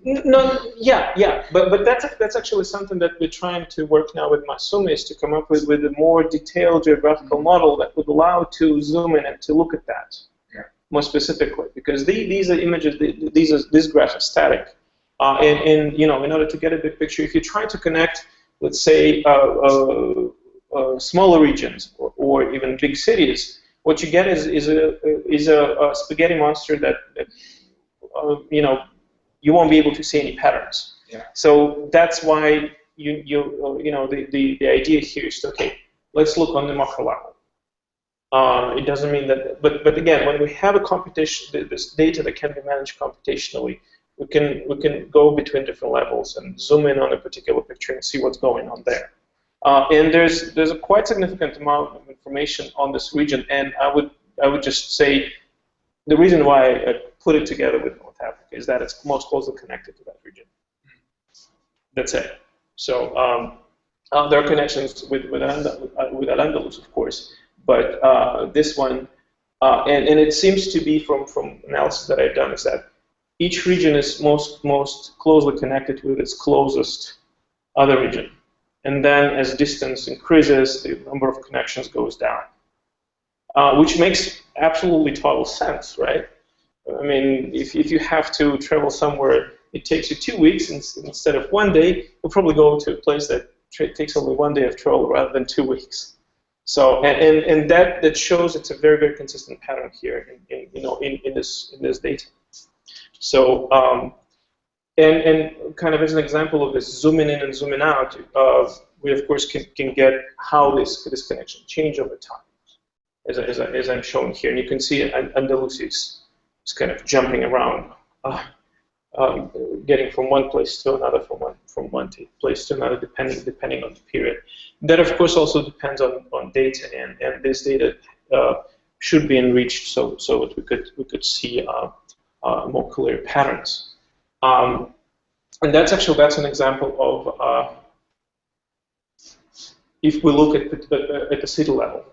S1: No, yeah, but that's actually something that we're trying to work now with Masumi, is to come up with a more detailed geographical model that would allow to zoom in and to look at that more specifically, because these are images, these graphs are static, and in order to get a big picture, if you try to connect, let's say, smaller regions or even big cities, what you get is a spaghetti monster that you won't be able to see any patterns.
S5: Yeah.
S1: So that's why the idea here is, okay, let's look on the macro level. It doesn't mean that, but again, when we have a computation, this data that can be managed computationally, we can go between different levels and zoom in on a particular picture and see what's going on there. And there's a quite significant amount of information on this region, and I would just say the reason why I put it together with North Africa is that it's most closely connected to that region. That's it. So there are connections with Al-Andalus, of course, but this one, and it seems to be from analysis that I've done, is that each region is most closely connected with its closest other region. And then as distance increases, the number of connections goes down, which makes absolutely total sense, right? I mean, if you have to travel somewhere, it takes you 2 weeks instead of 1 day, you'll probably go to a place that takes only 1 day of travel rather than 2 weeks. So, and that shows it's a very, very consistent pattern here in this data. So, and kind of as an example of this zooming in and zooming out, we of course can get how this connection change over time, as I'm showing here. And you can see Andalusia is kind of jumping around, getting from one place to another, from one place to another, depending on the period. That of course also depends on data, and this data should be enriched so that we could see more clear patterns. And that's an example of if we look at the city level.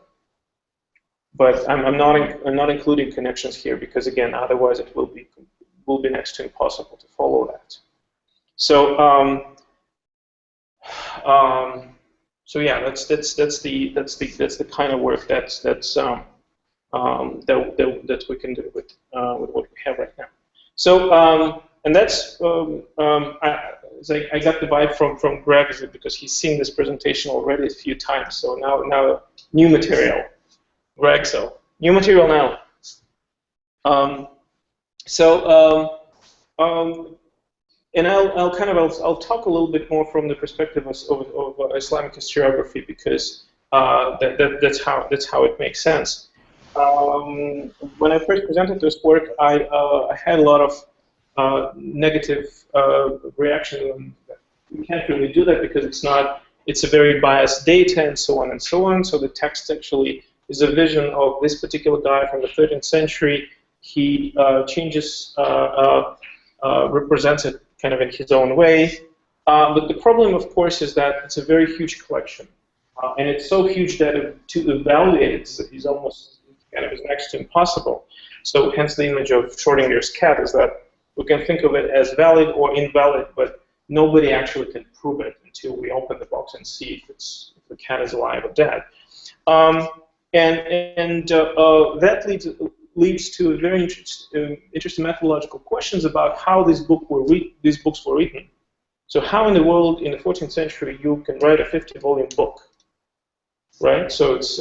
S1: But I'm not including connections here because again, otherwise it will be next to impossible to follow that. So so yeah, that's the kind of work that we can do with what we have right now. So and that's I got the vibe from Greg because he's seen this presentation already a few times. So now new material, Greg. So new material now. And I'll talk a little bit more from the perspective of Islamic historiography because that's how it makes sense. When I first presented this work, I had a lot of negative reaction. We can't really do that because it's a very biased data and so on and so on. So the text actually is a vision of this particular guy from the 13th century. He represents it kind of in his own way. But the problem, of course, is that it's a very huge collection. And it's so huge that to evaluate it is almost kind of next to impossible. So hence the image of Schrodinger's cat is that we can think of it as valid or invalid, but nobody actually can prove it until we open the box and see if the cat is alive or dead. That leads to very interesting methodological questions about how these books were written. So how in the world in the 14th century you can write a 50-volume book, right? So it's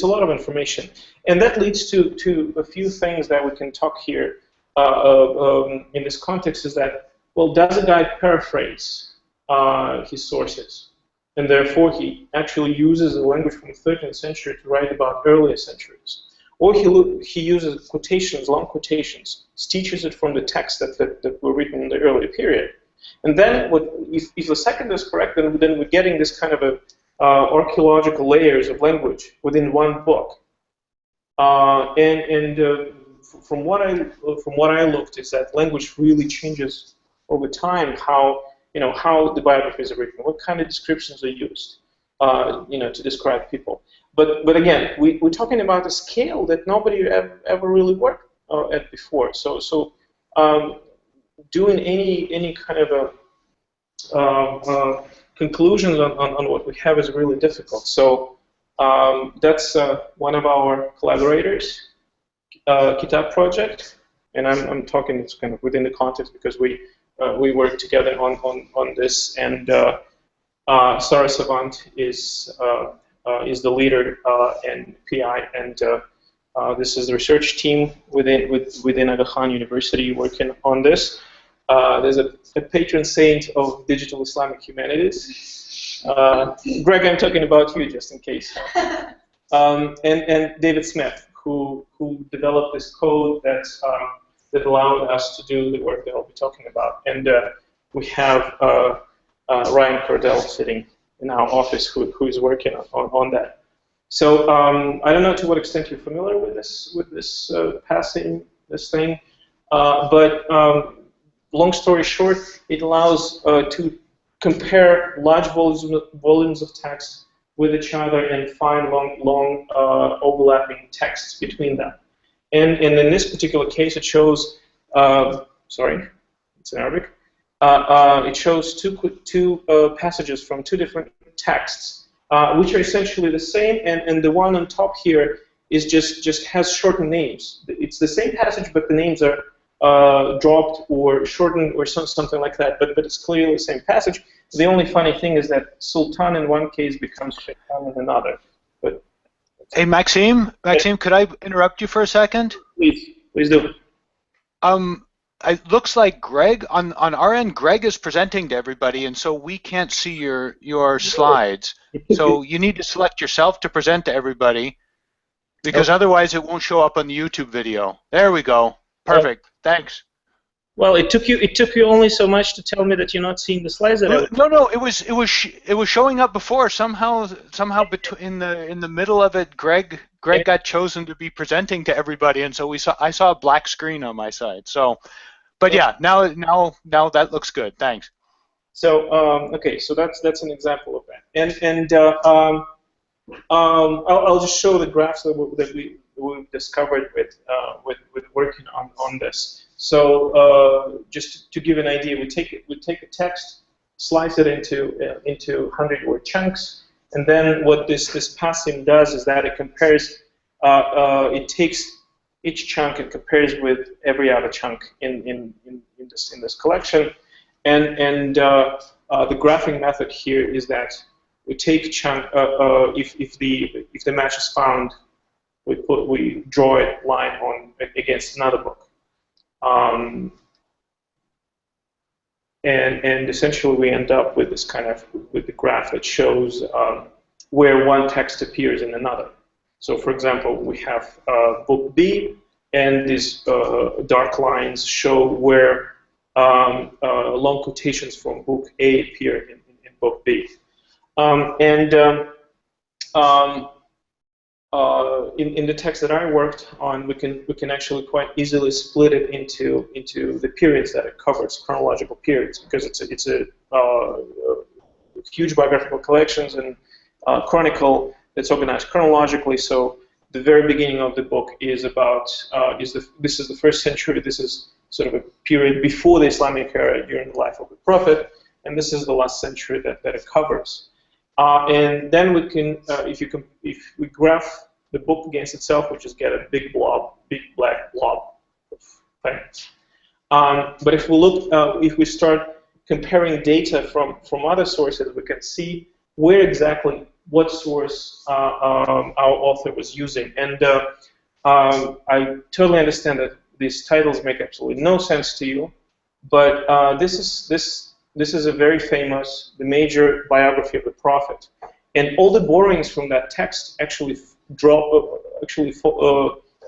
S1: a lot of information, and that leads to a few things that we can talk here in this context. Is that, well, does a guy paraphrase his sources, and therefore he actually uses a language from the 13th century to write about earlier centuries? Or he uses quotations, long quotations, stitches it from the text that were written in the earlier period. And then, if the second is correct, then we're getting this kind of archaeological layers of language within one book. From what I looked, is that language really changes over time. How the biographies are written, what kind of descriptions are used, to describe people. But again, we're talking about a scale that nobody ever really worked at before. So doing any kind of conclusions on what we have is really difficult. So that's one of our collaborators, Kitab Project, and I'm talking it's kind of within the context because we work together on this, and Sarah Savant is the leader and PI, and this is the research team within Aga Khan University working on this. there's a patron saint of digital Islamic humanities. Greg, I'm talking about you just in case. And David Smith, who developed this code that allowed us to do the work that I'll be talking about. And we have Ryan Cordell sitting in our office who is working on that. So I don't know to what extent you're familiar with this passing, this thing, but long story short, it allows to compare large volumes of text with each other and find long overlapping texts between them. And in this particular case, it shows, sorry, it's in Arabic. It shows two passages from two different texts, which are essentially the same, and the one on top here is just has shortened names. It's the same passage, but the names are dropped or shortened or something like that, but it's clearly the same passage. The only funny thing is that Sultan in one case becomes Shaitan in another. But
S6: hey, Maxime, could I interrupt you for a second?
S1: Please do.
S6: It looks like Greg, on our end, Greg is presenting to everybody, and so we can't see your slides. So you need to select yourself to present to everybody, because otherwise it won't show up on the YouTube video. There we go. Perfect. Thanks.
S1: Well, it took you only so much to tell me that you're not seeing the slides.
S6: No. It was showing up before. Somehow in the middle of it, Greg got chosen to be presenting to everybody, and so I saw a black screen on my side. So, but yeah, now that looks good. Thanks.
S1: So okay, so that's an example of that, and I'll just show the graphs that we've discovered with working on this. So just to give an idea, we take a text, slice it into 100-word chunks, and then what this passing does is that it compares. It takes each chunk and compares with every other chunk in this collection, and the graphing method here is that we take chunk. If the match is found, we draw a line on against another book. And essentially we end up with this kind of with the graph that shows where one text appears in another. So for example, we have book B, and these dark lines show where long quotations from book A appear in book B. In the text that I worked on, we can actually quite easily split it into the periods that it covers, chronological periods, because it's a huge biographical collections and chronicle that's organized chronologically. So the very beginning of the book is about this is the first century. This is sort of a period before the Islamic era during the life of the Prophet, and this is the last century that it covers. And then we can, if we graph the book against itself, we just get a big black blob of things. But if we look, if we start comparing data from other sources, we can see where exactly what source our author was using. And I totally understand that these titles make absolutely no sense to you, but this is a very famous, the major biography of the Prophet, and all the borrowings from that text actually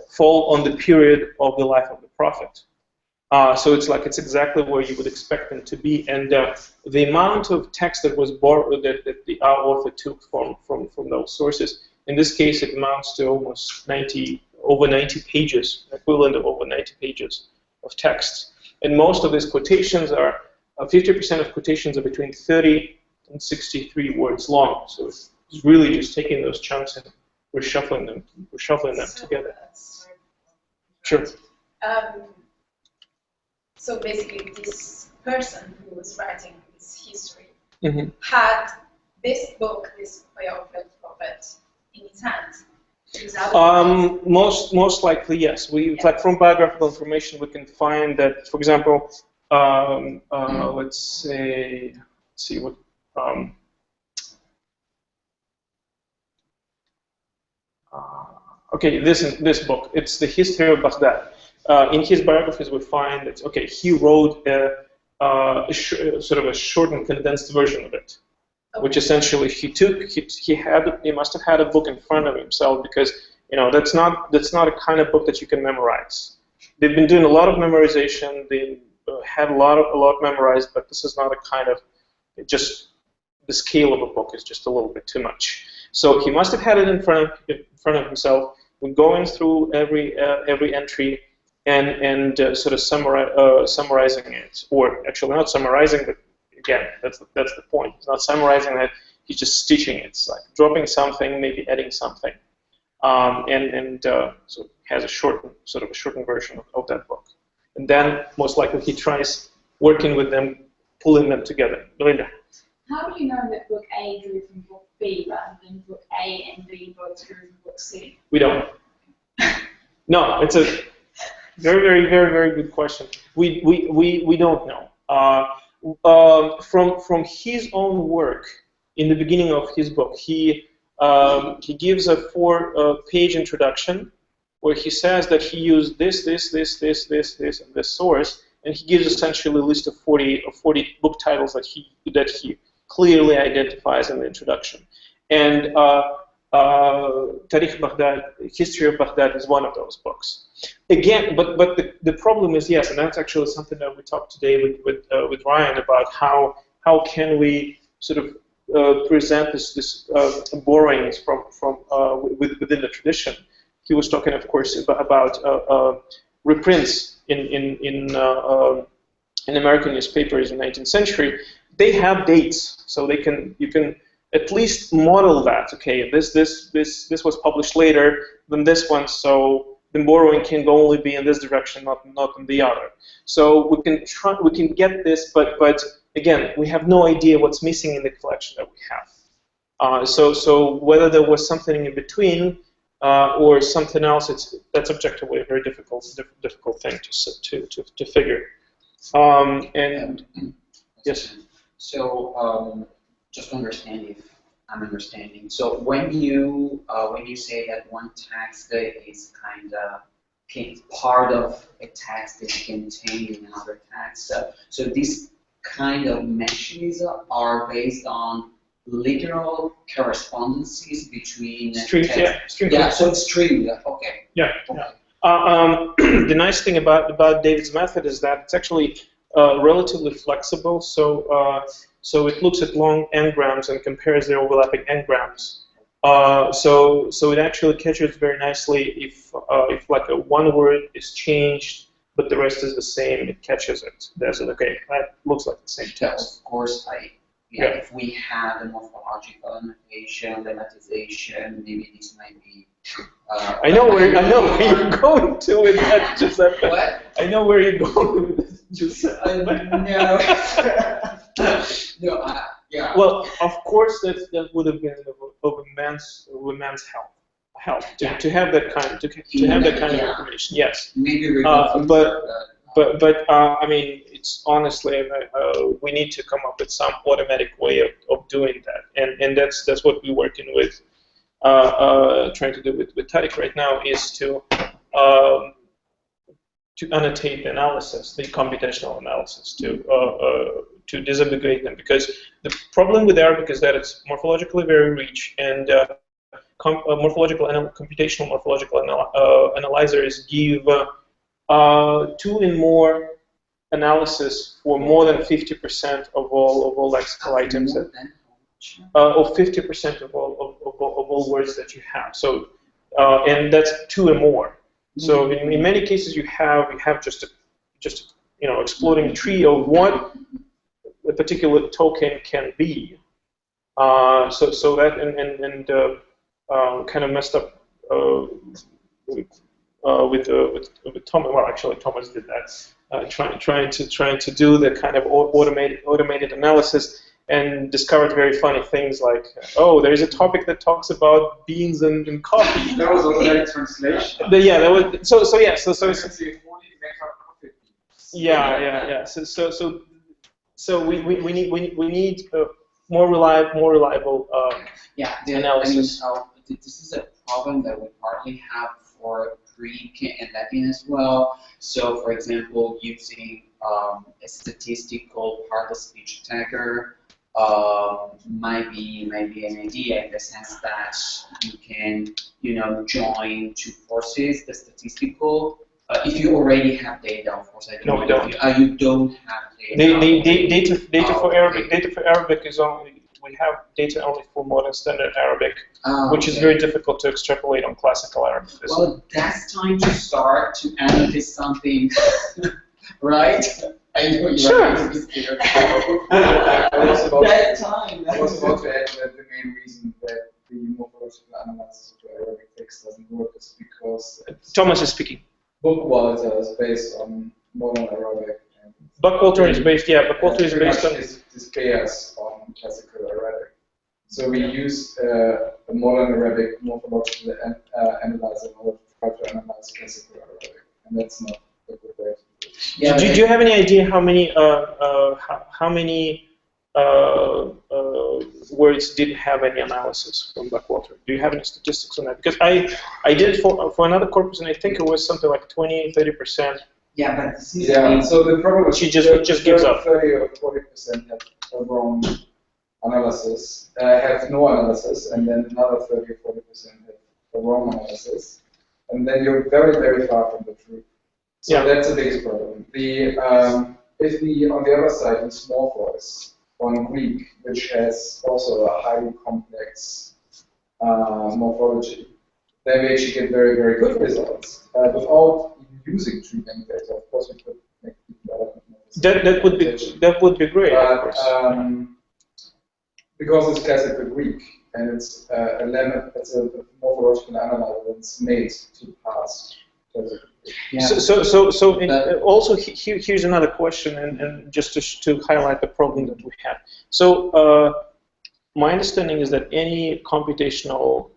S1: fall on the period of the life of the Prophet. So it's exactly where you would expect them to be, and the amount of text that was borrowed that our author took from those sources, in this case, it amounts to almost over 90 pages, equivalent of over 90 pages of text, and most of these quotations are. 50% of quotations are between 30 and 63 words long. So it's really just taking those chunks and we're shuffling them together. Sure.
S2: So basically, this person who was writing this history had this book, this biography of the Prophet, in his hands.
S1: Most likely, yes. Like from biographical information, we can find that, for example. Let's see what. Okay, this book. It's the history of Baghdad. In his biographies, we find that he wrote sort of a shortened, condensed version of it, which essentially he must have had a book in front of himself, because that's not a kind of book that you can memorize. They've been doing a lot of memorization. They had a lot memorized, but this is not a kind of, just the scale of a book is just a little bit too much. So he must have had it in front of himself, going through every entry and sort of summarizing it, or actually not summarizing, but again, that's the point. He's not summarizing it. He's just stitching it. It's like dropping something, maybe adding something, so has a shortened version of that book. And then most likely he tries working with them, pulling them together. Belinda.
S7: How do you know that book A drew from book B rather than book A and B both drew from book C?
S1: We don't. No, it's a very, very, very, very good question. We don't know. From his own work, in the beginning of his book, he gives a 4-page introduction where he says that he used this, and this source, and he gives essentially a list of 40 book titles that he clearly identifies in the introduction. And Tarikh Baghdad, History of Baghdad, is one of those books. Again, but the problem is, yes, and that's actually something that we talked today with Ryan about how can we sort of present this borrowings from within the tradition. He was talking, of course, about reprints in American newspapers in the 19th century. They have dates, so you can at least model that. Okay, this was published later than this one, so the borrowing can only be in this direction, not in the other. So we can get this, but again, we have no idea what's missing in the collection that we have. So whether there was something in between or something else, that's objectively a very difficult thing to figure. And yes.
S4: So just to understand if I'm understanding. So when you say that one text is kind of part of a text is contained in another text, so these kind of meshes are based on literal correspondences between
S1: streams.
S4: Yeah, so it's streamed. Okay.
S1: Yeah.
S4: Okay.
S1: The nice thing about David's method is that it's actually relatively flexible. So it looks at long n-grams and compares the overlapping n-grams. So it actually catches very nicely if like one word is changed, but the rest is the same. It catches it. There's okay. That looks like the same text.
S4: Of course, if we have the morphological annotation, lemmatization, maybe this might be.
S1: I know where you're going to with that, Giuseppe.
S4: What?
S1: I know where you're going with this, Giuseppe.
S4: No. No. Yeah.
S1: Well, of course, that would have been of immense help to have that kind of information. Yes.
S4: Maybe
S1: but I mean, it's honestly, we need to come up with some automatic way of doing that, and that's what we're working with, trying to do with Tarikh right now, is to annotate the analysis, the computational analysis, to disambiguate them, because the problem with Arabic is that it's morphologically very rich, and computational morphological analyzers give 2 and more analysis for more than 50% of all lexical items, of 50% of all words that you have. So, and that's 2 and more. So in many cases you have just exploding tree of what a particular token can be. So that and kind of messed up with Thomas. Well, actually, Thomas did that, trying to do the kind of automated analysis, and discovered very funny things like, oh, there is a topic that talks about beans and coffee.
S5: That was automatic translation.
S1: Yeah, that was so. Yeah, so. So we need more reliable analysis.
S4: I mean, this is a problem that we partly have for Greek and Latin as well. So, for example, using a statistical part of speech attacker might be an idea in the sense that you can, join two forces, the statistical. If you already have data, of course, I don't know.
S1: No, we don't.
S4: You don't have data.
S1: Data for Arabic is only, we have data only for modern standard Arabic, which is very difficult to extrapolate on classical Arabic.
S4: Well, that's time to start to analyze something, right? I know you're
S1: Sure.
S5: I was about
S4: That time.
S5: I was about to add that the main reason that the morphological analysis of the Arabic text doesn't work is because
S1: Thomas is speaking.
S5: Buckwalter is based on modern Arabic. And
S1: Buckwalter is based, Buckwalter is based on...
S5: This chaos on classical Arabic. So we use a modern Arabic morphological analyzer in order to try to analyze classical Arabic, and that's not a good way to do it.
S4: Yeah,
S1: do you have any idea how many words didn't have any analysis from Buckwalter? Do you have any statistics on that? Because I did it for another corpus, and I think it was something like 20-30%.
S4: Yeah, but this is
S5: so the problem is
S1: she just gives up.
S5: 30 or 40% have a wrong analysis, have no analysis, and then another 30 or 40% have a wrong analysis, and then you're very, very far from the truth. So that's the biggest problem. If on the other side, in small voice, on Greek, which has also a highly complex morphology, then we actually get very, very good results without using true many data. Of course, we could make
S1: that would be great. Of course.
S5: Because it's classical Greek and it's it's a morphological analyzer that's made to pass classical Greek.
S1: Yeah. Also here's another question, and just to highlight the problem that we have. So my understanding is that any computational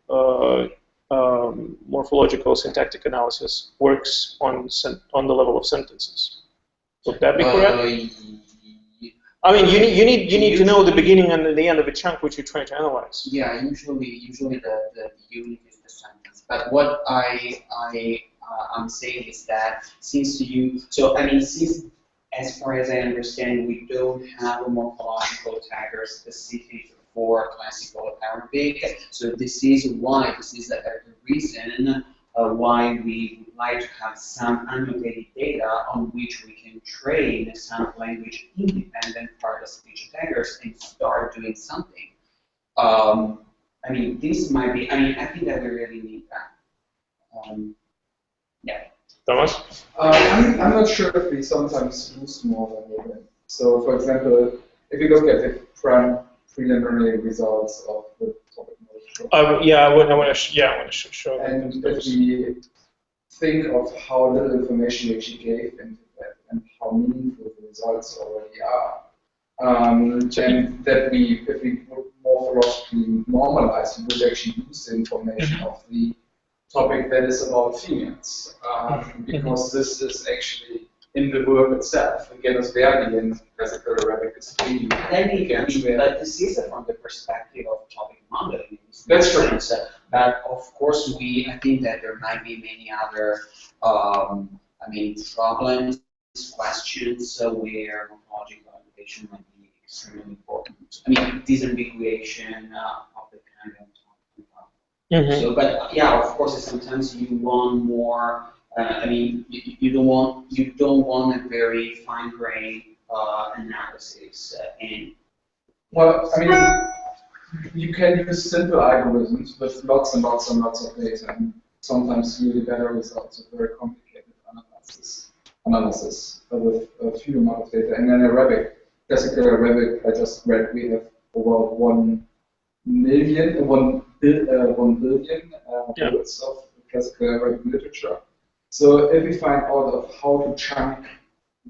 S1: morphological syntactic analysis works on the level of sentences. Would that be correct? I mean, you need to know the beginning and the end of a chunk which you're trying to analyze.
S4: Yeah, usually the unit is the sentence. But what I'm saying is that since as far as I understand, we don't have a morphological tagger specific for classical Arabic. So this is the reason why we would like to have some annotated data on which we can train some language independent part of speech taggers and start doing something. This might be, I think that we really need that. Yeah.
S1: Thomas?
S5: I'm not sure if we sometimes lose more than we win. So, for example, if you look at the preliminary results of the topic knowledge.
S1: I want to show that.
S5: And if we think of how little information we actually gave into that and how meaningful the results already are, and that if we would morphologically normalize, we would actually use the information of the topic that is about females, because this is actually in the work itself. Again, as Verdi in classical Arabic is really
S4: but this is from the perspective of topic modeling.
S5: That's true.
S4: But of course, I think that there might be many other, problems, questions where morphological application might be extremely important. Disambiguation of the kind of topic about. So, but yeah, of course, sometimes you want more. You don't want a very fine-grained analysis.
S5: You can use simple algorithms with lots and lots and lots of data, and sometimes really better results with very complicated analysis with a few amount of data. And then classical Arabic, I just read, we have over 1 billion words of classical Arabic literature. So if we find out of how to chunk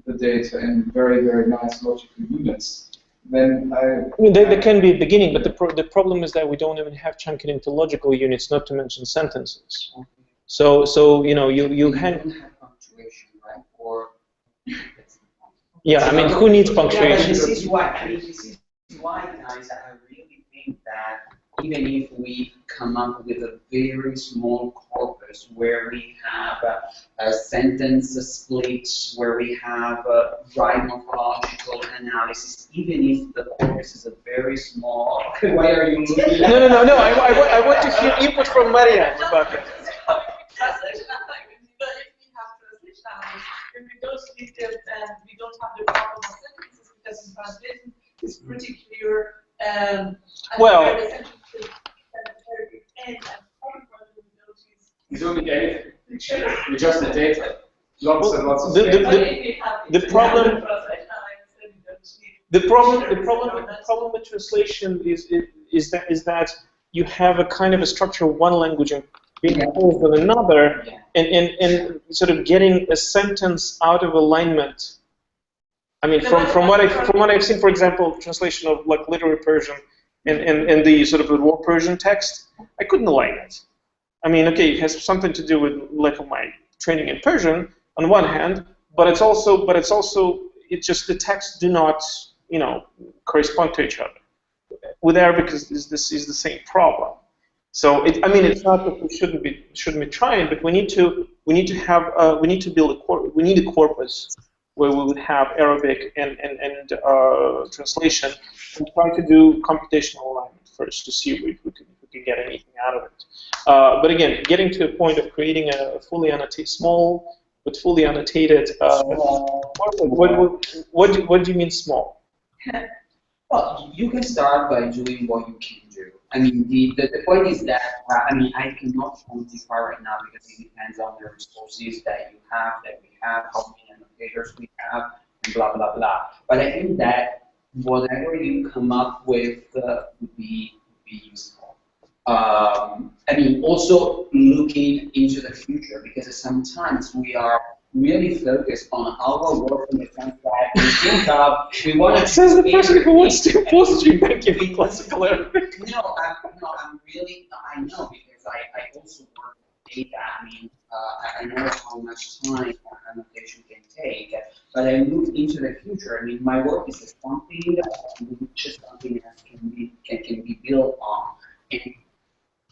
S5: the data in very, very nice logical units, then
S1: there can be a beginning, but the problem is that we don't even have chunking into logical units, not to mention sentences. So you have
S4: punctuation, right? Or
S1: who needs punctuation?
S4: This is why, guys, I really think that even if we come up with a very small corpus where we have a sentence split, where we have right morphological analysis, even if the corpus is a very small. Why are you looking?
S1: No. I want to hear input from Marianne about that.
S8: If we don't split it and we don't have the problem of sentences, because in translation it's pretty clear.
S1: Well,
S9: we don't need anything. We just need data. Lots and lots of
S1: the problem with translation is that you have a kind of a structure of one language and being imposed on another, and sort of getting a sentence out of alignment. I mean, from what I've seen, for example, translation of like literary Persian and the sort of the raw Persian text, I couldn't align it. I mean, okay, it has something to do with lack of my training in Persian on one hand, but it's just the texts do not, correspond to each other. With Arabic, this is the same problem. So it's not that we shouldn't be trying, but we need to build a corpus where we would have Arabic and translation, and try to do computational alignment first to see if we can get anything out of it. But again, getting to a point of creating a fully annotated, small but fully annotated. What do you mean small?
S4: Well, you can start by doing what you can do. I mean, the point is that, I cannot quantify right now because it depends on the resources that you have, that we have, how many annotators we have, and blah, blah, blah. But I think that whatever you come up with would be useful. Also looking into the future, because sometimes we are really focused on our work in the sense that we think of, we want to...
S1: Says the person who wants to post-stream banking in classical Arabic.
S4: I know, because I also work with data. I know how much time annotation can take, but I look into the future. My work is something just something that can be built on. And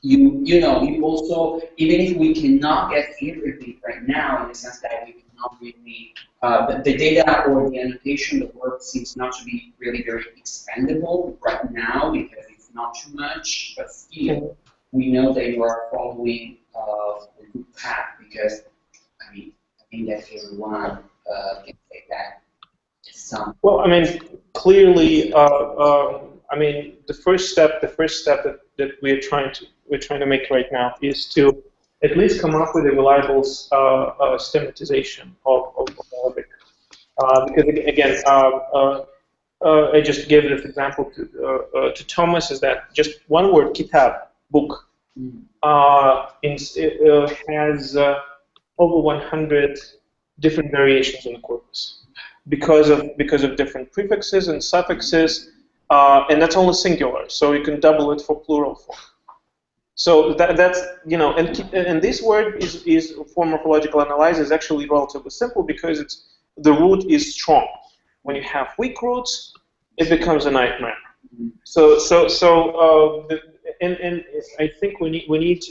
S4: you also, even if we cannot get everything right now, in the sense that we cannot really, the data or the annotation, the work seems not to be really very expandable right now because it's not too much, but still, we know that you are following a good path because, I think that everyone can say that.
S1: Well, clearly, the first step that we're trying to make right now is to at least come up with a reliable systematization of Arabic. Because again, I just gave this example to Thomas, is that just one word, kitab, book, has over 100 different variations in the corpus because of different prefixes and suffixes, and that's only singular. So you can double it for plural form. So that's and this word is for morphological analysis is actually relatively simple because the root is strong. When you have weak roots, it becomes a nightmare. So I think we need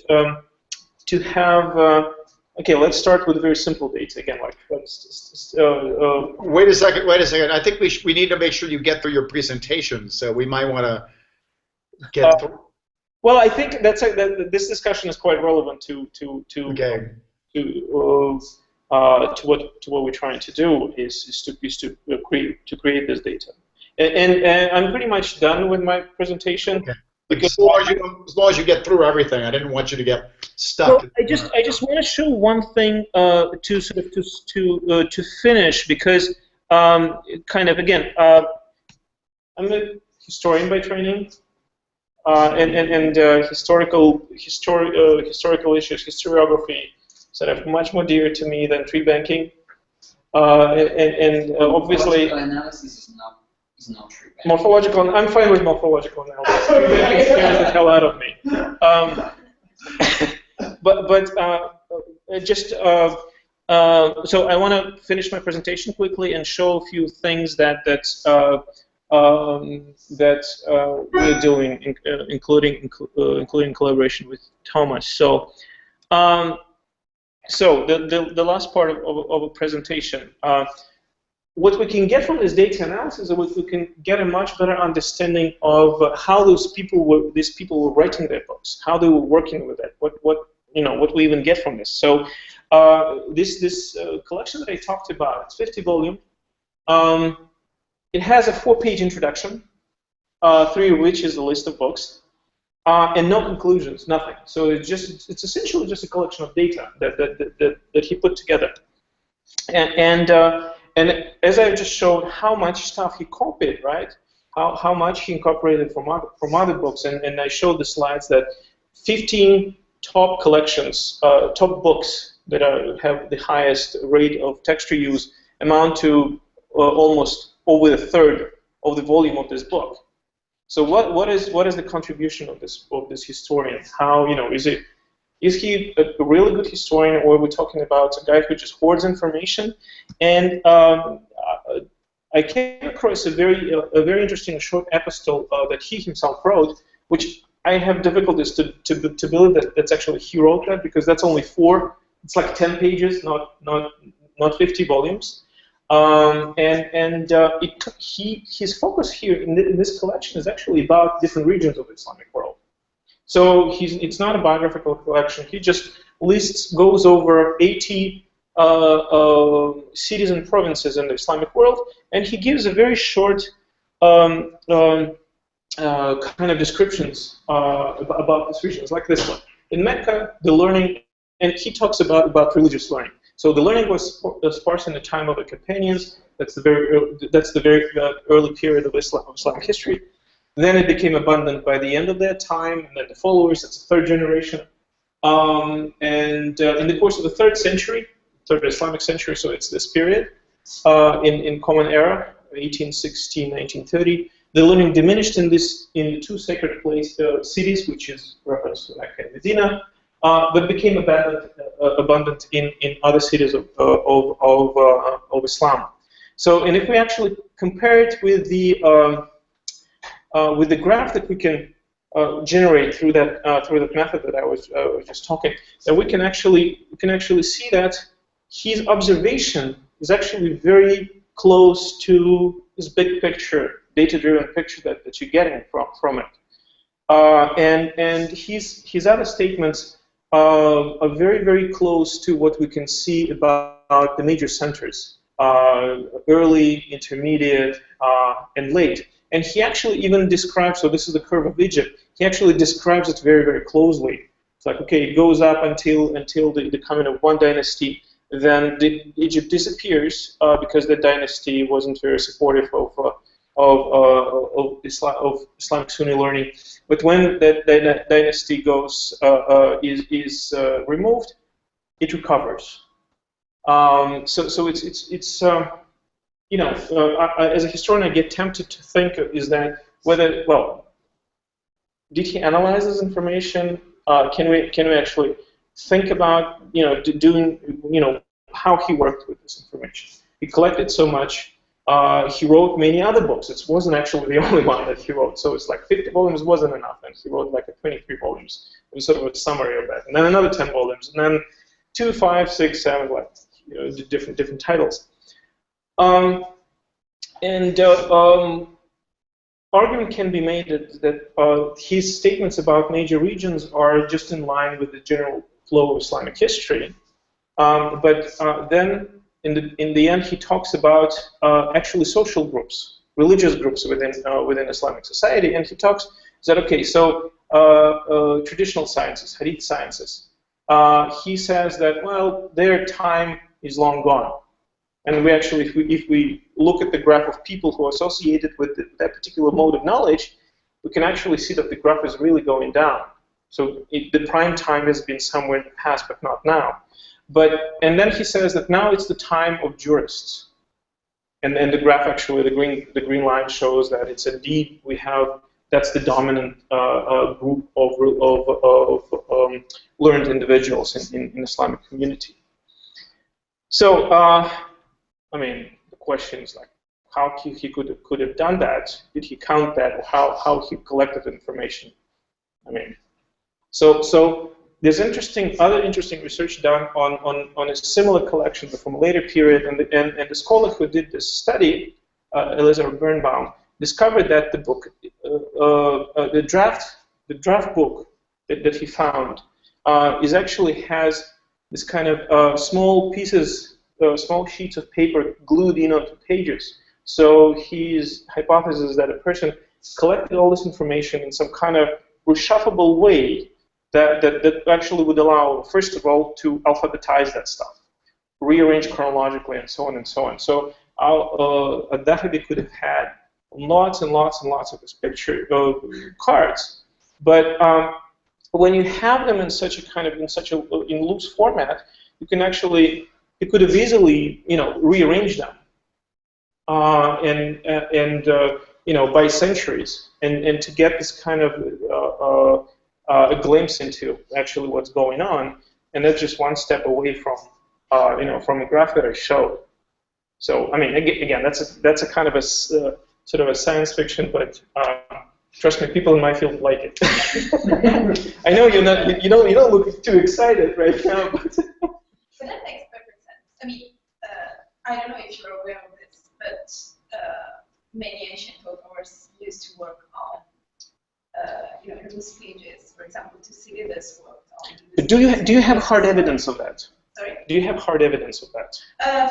S1: to have. Okay, let's start with very simple data again.
S3: Wait a second. I think we need to make sure you get through your presentation. So we might want to get through.
S1: Well, I think this discussion is quite relevant to what we're trying to do is to create this data. And I'm pretty much done with my presentation. Okay.
S3: Because as long as you get through everything, I didn't want you to get stuck.
S1: Well, I just want to show one thing to finish because kind of again, I'm a historian by training, and historical issues, historiography, sort of much more dear to me than tree banking, and obviously.
S4: Analysis is not true.
S1: Morphological, I'm fine with morphological analysis. It scares the hell out of me. So I want to finish my presentation quickly and show a few things that that we're doing, including collaboration with Thomas. So, the last part of a presentation. What we can get from this data analysis is we can get a much better understanding of how these people were writing their books, how they were working with it, what we even get from this. So this collection that I talked about, it's 50 volume. It has a 4-page introduction, 3 of which is a list of books, and no conclusions, nothing. So it's essentially just a collection of data that he put together, and as I just showed, how much stuff he copied, right? How much he incorporated from other books, and I showed the slides that 15 top collections, top books that have the highest rate of texture use amount to almost over a third of the volume of this book. So what is the contribution of this historian? How, is he a really good historian, or are we talking about a guy who just hoards information? And I came across a very interesting short epistle that he himself wrote, which I have difficulties to believe that that's actually he wrote that, because that's only 4. It's like 10 pages, not 50 volumes. His focus here in this collection is actually about different regions of the Islamic world. So it's not a biographical collection. He just goes over 80 cities and provinces in the Islamic world, and he gives a very short kind of descriptions about these regions, like this one. In Mecca, the learning, and he talks about religious learning. So the learning was sparse in the time of the companions. That's the very early period of Islamic history. Then it became abundant by the end of that time, and then the followers, it's the 3rd generation. And in the course of the 3rd century, 3rd Islamic century, so it's this period, in Common Era, 1816, 1930, the learning diminished in the 2 sacred cities, which is reference to Mecca and Medina, but became abundant in other cities of Islam. So, and if we actually compare it with the graph that we can generate through that method that I was just talking, then we can actually see that his observation is actually very close to this big picture, data-driven picture that you're getting from it. And his other statements are very, very close to what we can see about the major centers, early, intermediate, and late. And he actually even describes, so this is the curve of Egypt, he actually describes it very, very closely. It's like, okay, it goes up until the coming of one dynasty, then Egypt disappears because the dynasty wasn't very supportive of Islamic Sunni learning. But when that dynasty is removed, it recovers. So it's as a historian, I get tempted to think is that whether, well, did he analyze this information? Can we actually think about doing how he worked with this information? He collected so much. He wrote many other books. It wasn't actually the only one that he wrote. So it's like 50 volumes wasn't enough, and he wrote like 23 volumes. It was sort of a summary of that, and then another 10 volumes, and then 2, 5, 6, 7, like different titles. Argument can be made that his statements about major regions are just in line with the general flow of Islamic history, but then in the end he talks about actually social groups, religious groups within Islamic society, and he talks that okay, so traditional sciences, hadith sciences, he says that well, their time is long gone. And we actually, if we look at the graph of people who are associated with that particular mode of knowledge, we can actually see that the graph is really going down. So the prime time has been somewhere in the past, but not now. And then he says that now it's the time of jurists. And the graph actually, the green line shows that it's indeed that's the dominant group of learned individuals in Islamic community. So. I mean, the question is like, he could have done that. Did he count that? Or how he collected the information? I mean, so there's other interesting research done on a similar collection but from a later period, and the scholar who did this study, Elizabeth Birnbaum, discovered that the book, the draft book that he found, has this kind of small pieces, small sheets of paper glued in onto pages. So his hypothesis is that a person collected all this information in some kind of reshuffleable way that actually would allow, first of all, to alphabetize that stuff, rearrange chronologically, and so on and so on. So Daffy could have had lots and lots and lots of these cards, but when you have them in such a in loose format, you could have easily rearranged them by centuries, and to get this kind of a glimpse into actually what's going on, and that's just one step away from from a graph that I showed. So I mean, again, that's a kind of a sort of a science fiction, but trust me, people in my field like it. I know you don't look too excited right now, but
S2: that makes perfect sense. I mean, I don't know if you're aware of this, but many ancient authors used to work on loose pages. For example, Thucydides worked on.
S1: Do you have hard evidence of that?
S2: Sorry?
S1: Do you have hard evidence of that?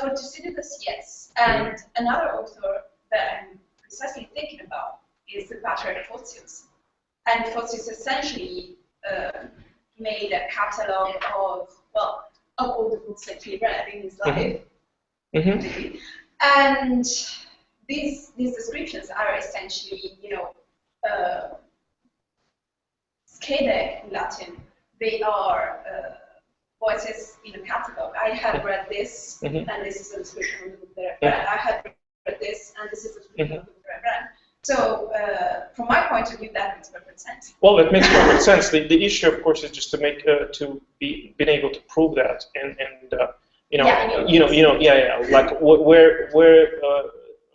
S2: For Thucydides, yes. And another author that I'm precisely thinking about is the patriarch Photius. And Photius essentially made a catalog of all the books that he read in his life. Mm-hmm. And these descriptions are essentially, schede in Latin. They are voices in a catalog. I had read this, and this is a description of the book that I read. I had read this, and this is a description of the book that I read. So, from my point of view, that makes perfect sense.
S1: Well, that makes perfect sense. The issue, of course, is just to make being able to prove that, and like where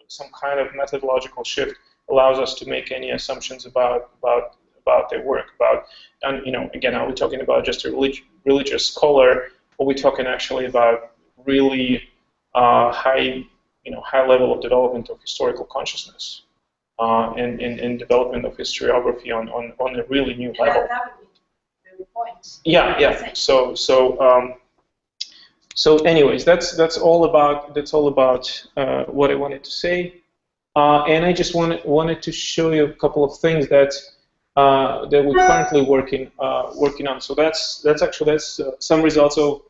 S1: some kind of methodological shift allows us to make any assumptions about their work. And again, are we talking about just a religious scholar, or are we talking actually about really high level of development of historical consciousness and development of historiography on a really new level?
S2: That would be the point.
S1: Yeah. So anyways, that's all about what I wanted to say, and I just wanted to show you a couple of things that we're currently working on. So that's some results of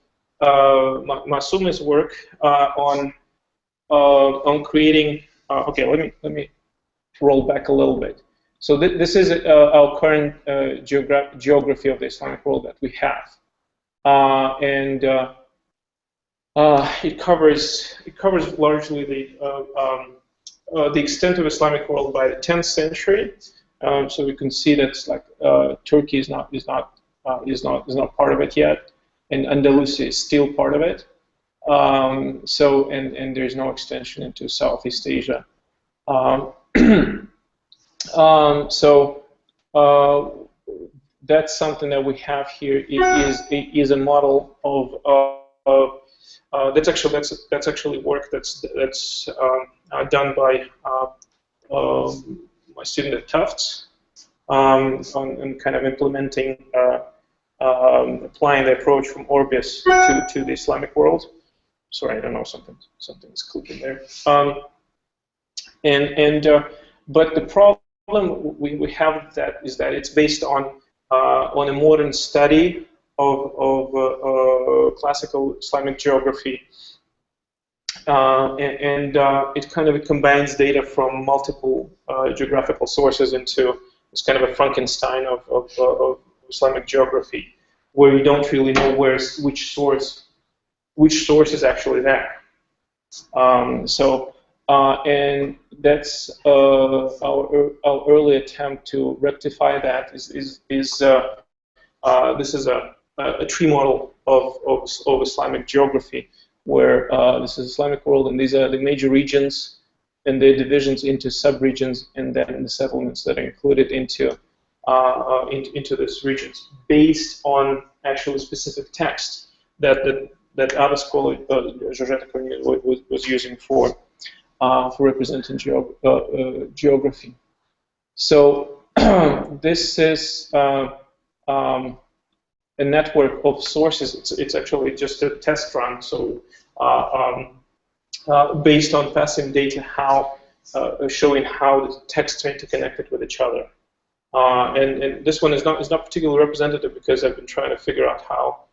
S1: Masumi's work on creating. Okay, let me roll back a little bit. So this is our current geography of the Islamic world that we have, and it covers largely the extent of Islamic world by the 10th century. So we can see that Turkey is not part of it yet, and Andalusia is still part of it. And there's no extension into Southeast Asia. That's something that we have here. It is a model of that's actually work that's done by my student at Tufts on kind of implementing, applying the approach from Orbius to the Islamic world. Sorry, I don't know, something's clicking there. But the problem we have with that is that it's based on a modern study of classical Islamic geography, and it combines data from multiple geographical sources into this kind of a Frankenstein of Islamic geography, where you don't really know which source is actually there. And that's our early attempt to rectify that. This is a tree model of Islamic geography, where this is Islamic world, and these are the major regions their divisions into subregions, and then the settlements that are included into these regions, based on actually specific text that other scholar, Georgette Cornier, was using for representing geography. So this is a network of sources. It's actually just a test run. So based on passive data, showing how the texts are interconnected with each other. And this one is not particularly representative because I've been trying to figure out how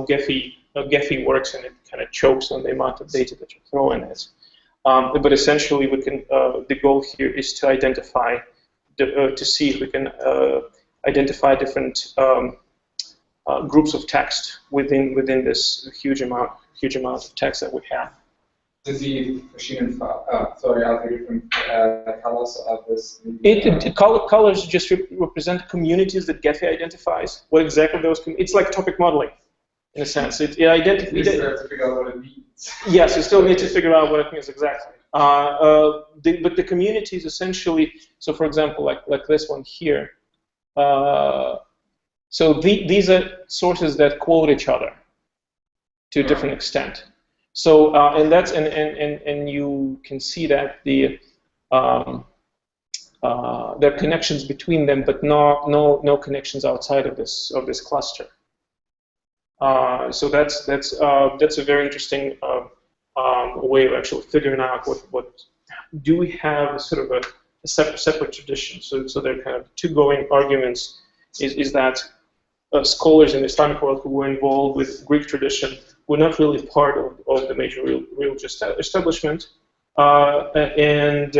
S1: Gephi works, and it kind of chokes on the amount of data that you throw in it. But essentially, we can. The goal here is to identify, to see if we can identify different groups of text within this huge amount of text that we have.
S5: Does the verschiedenen are there different colors of this?
S1: Colors just represent communities that Gephi identifies. What exactly those? It's like topic modeling, in a sense. It identifies.
S5: You still have to figure out what it means.
S1: Yes, you still need to figure out what it means exactly. But the communities essentially. So, for example, like this one here. So these are sources that quote each other to a different extent. So and that's and you can see that there are connections between them, but no connections outside of this cluster. So that's a very interesting way of actually figuring out what do we have a sort of a separate tradition. So there are kind of two going arguments. Is that scholars in the Islamic world who were involved with Greek tradition were not really part of the major religious establishment, and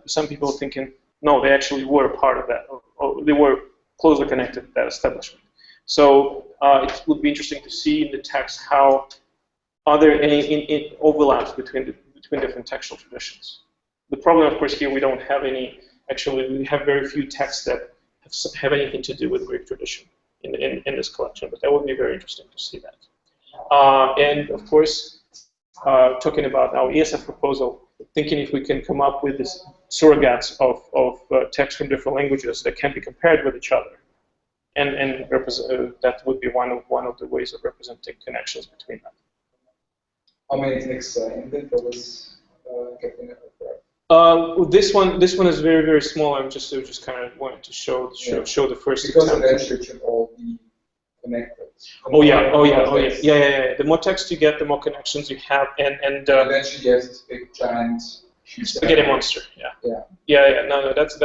S1: some people thinking no, they actually were part of that, or they were closely connected to that establishment. So it would be interesting to see in the text how are there any overlaps between different textual traditions. The problem, of course, here we don't have any. Actually, we have very few texts that have anything to do with Greek tradition in this collection, but that would be very interesting to see that. And of course, talking about our ESF proposal, thinking if we can come up with these surrogates of text from different languages that can be compared with each other, and that would be one of the ways of representing connections between them.
S5: How many texts in there for this getting it?
S1: This one is very, very small. I just kind of wanted to show the first.
S5: Because eventually it should all be connected.
S1: Oh yeah. The more text you get, the more connections you have, and
S5: eventually you have this big giant
S1: spaghetti monster. Yeah. No, that's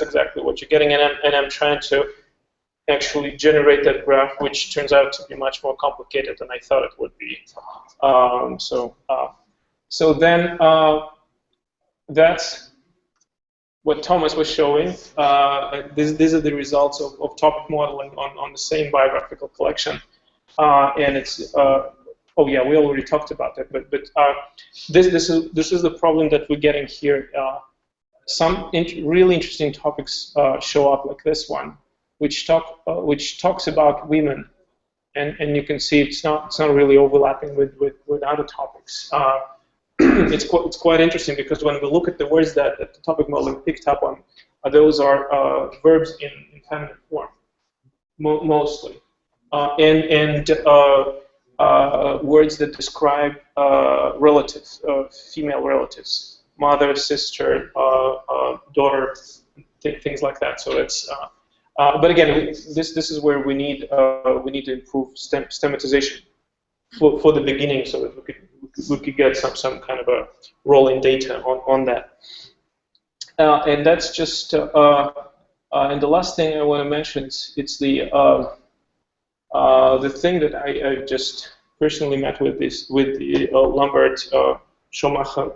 S1: exactly what you're getting, and I'm trying to actually generate that graph, which turns out to be much more complicated than I thought it would be. So then. That's what Thomas was showing. These are the results of topic modeling on the same biographical collection. And it's, oh yeah, we already talked about that. But this is the problem that we're getting here. Some really interesting topics show up, like this one, which talks about women, and you can see it's not really overlapping with other topics. It's quite interesting because when we look at the words that the topic modeling picked up on, those are verbs in feminine form, mostly, and words that describe relatives, female relatives, mother, sister, daughter, things like that. So it's, but again, this is where we need to improve stemmatization for the beginning, so that we could get some kind of a rolling data on that. And that's just, and the last thing I want to mention, it's the thing that I just personally met with the Lambert Schumacher,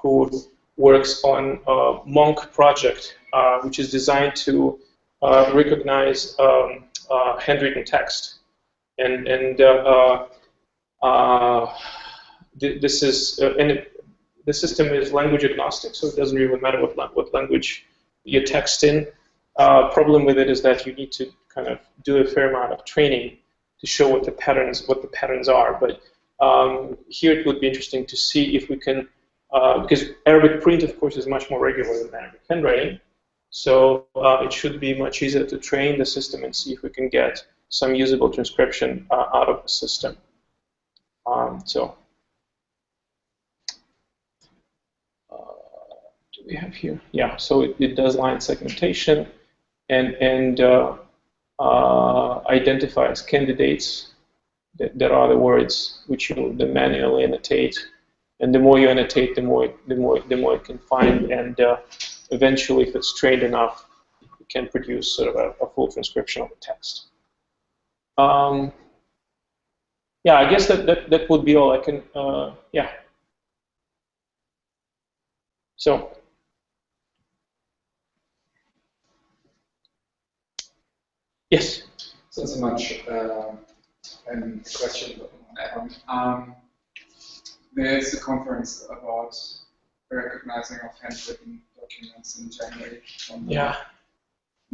S1: who works on a Monk project, which is designed to recognize handwritten text, and this is the system is language agnostic, so it doesn't really matter what language you text in. Problem with it is that you need to kind of do a fair amount of training to show what the patterns are. But here it would be interesting to see if we can, because Arabic print, of course, is much more regular than Arabic handwriting. So it should be much easier to train the system and see if we can get some usable transcription out of the system. Do we have here? Yeah, so it does line segmentation and identifies candidates that are the words which you manually annotate. And the more you annotate, the more it can find, and eventually, if it's trained enough, it can produce sort of a full transcription of the text. Yeah, I guess that would be all I can. Yeah. So. Yes.
S5: So much question. There's a conference about recognizing of handwritten documents in January from the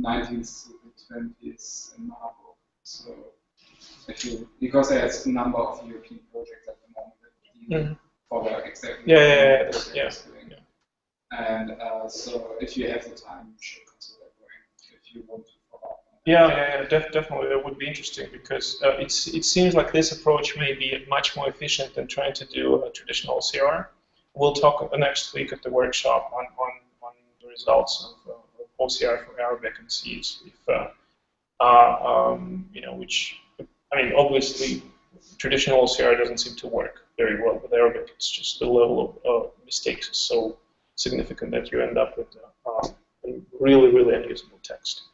S5: 19th to the 20th in Marburg. So, because there's a number of European projects at the moment that follow exactly And so, if you have the time, you should consider going if you want to follow up.
S1: Definitely. That would be interesting because it seems like this approach may be much more efficient than trying to do a traditional OCR. We'll talk next week at the workshop on the results of OCR for Arabic and see if obviously traditional OCR doesn't seem to work very well with Arabic. It's just the level of mistakes is so significant that you end up with a really, really unusable text.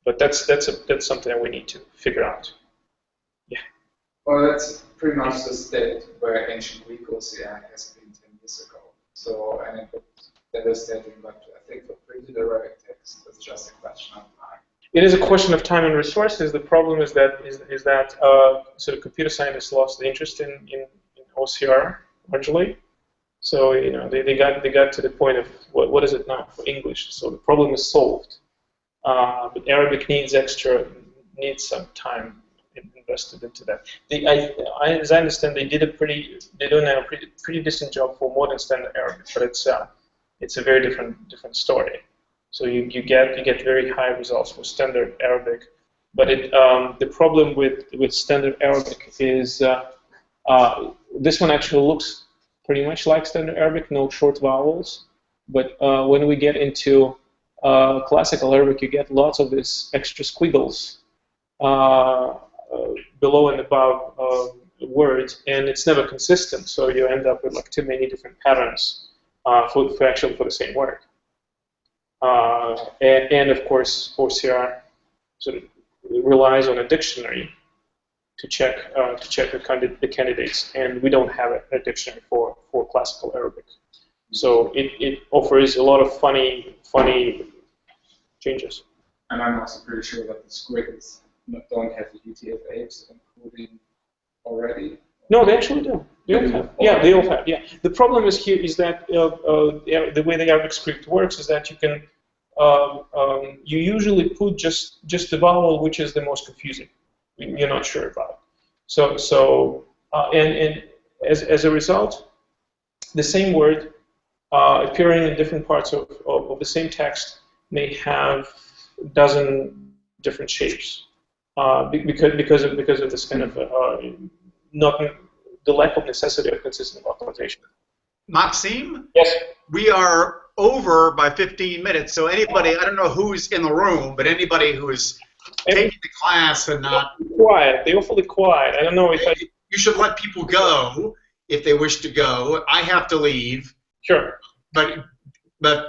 S1: But that's something that we need to figure out. Yeah.
S5: Well, that's pretty much the state where ancient Greek OCR has been 10 years ago. So, and it was devastating, but I think for printed Arabic text, it's just a question of time.
S1: It is a question of time and resources. The problem is that sort of computer scientists lost the interest in OCR largely. So they got to the point of what is it now for English? So the problem is solved. But Arabic needs some time invested into that. As I understand, they're doing a pretty decent job for modern standard Arabic, but it's a very different story. So you get very high results for standard Arabic, but the problem with standard Arabic is this one actually looks pretty much like standard Arabic, no short vowels. But when we get into classical Arabic, you get lots of these extra squiggles below and above words, and it's never consistent. So you end up with like too many different patterns for the same word. And of course, OCR sort of relies on a dictionary to check the candidates, and we don't have a dictionary for classical Arabic. So it offers a lot of funny changes.
S5: And I'm also pretty sure that the squiggles don't have the UTF-8 encoding already.
S1: No, they actually do. They all have. Yeah, they all have. Yeah. The problem is that the way the Arabic script works is that you can you usually put just the vowel which is the most confusing. You're not sure about. And as a result, the same word appearing in different parts of the same text may have a dozen different shapes because of this kind of the lack of necessity of consistent authorization.
S3: Maxime?
S1: Yes.
S3: We are over by 15 minutes, so anybody, I don't know who's in the room, but anybody who is taking the class and not...
S1: Quiet. They're awfully quiet. I don't know if
S3: You should let people go if they wish to go. I have to leave.
S1: Sure.
S3: But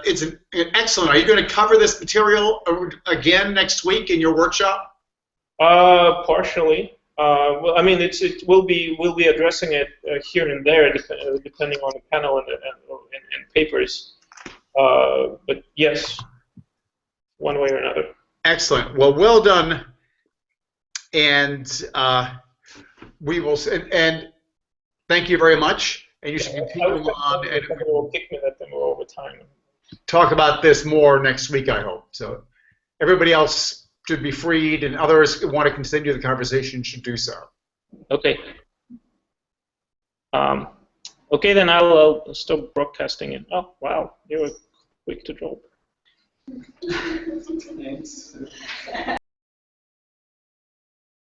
S3: it's an excellent. Are you going to cover this material again next week in your workshop?
S1: Partially. Well, I mean, we'll be addressing it here and there, depending on the panel and papers. But yes, one way or another.
S3: Excellent. Well done. And we will. And thank you very much. And you should continue on. And
S1: we'll kick me that them over time.
S3: Talk about this more next week, I hope. So everybody else should be freed, and others who want to continue the conversation should do so.
S1: Okay. Okay, then I'll stop broadcasting it. Oh, wow, you were quick to drop.
S4: Thanks.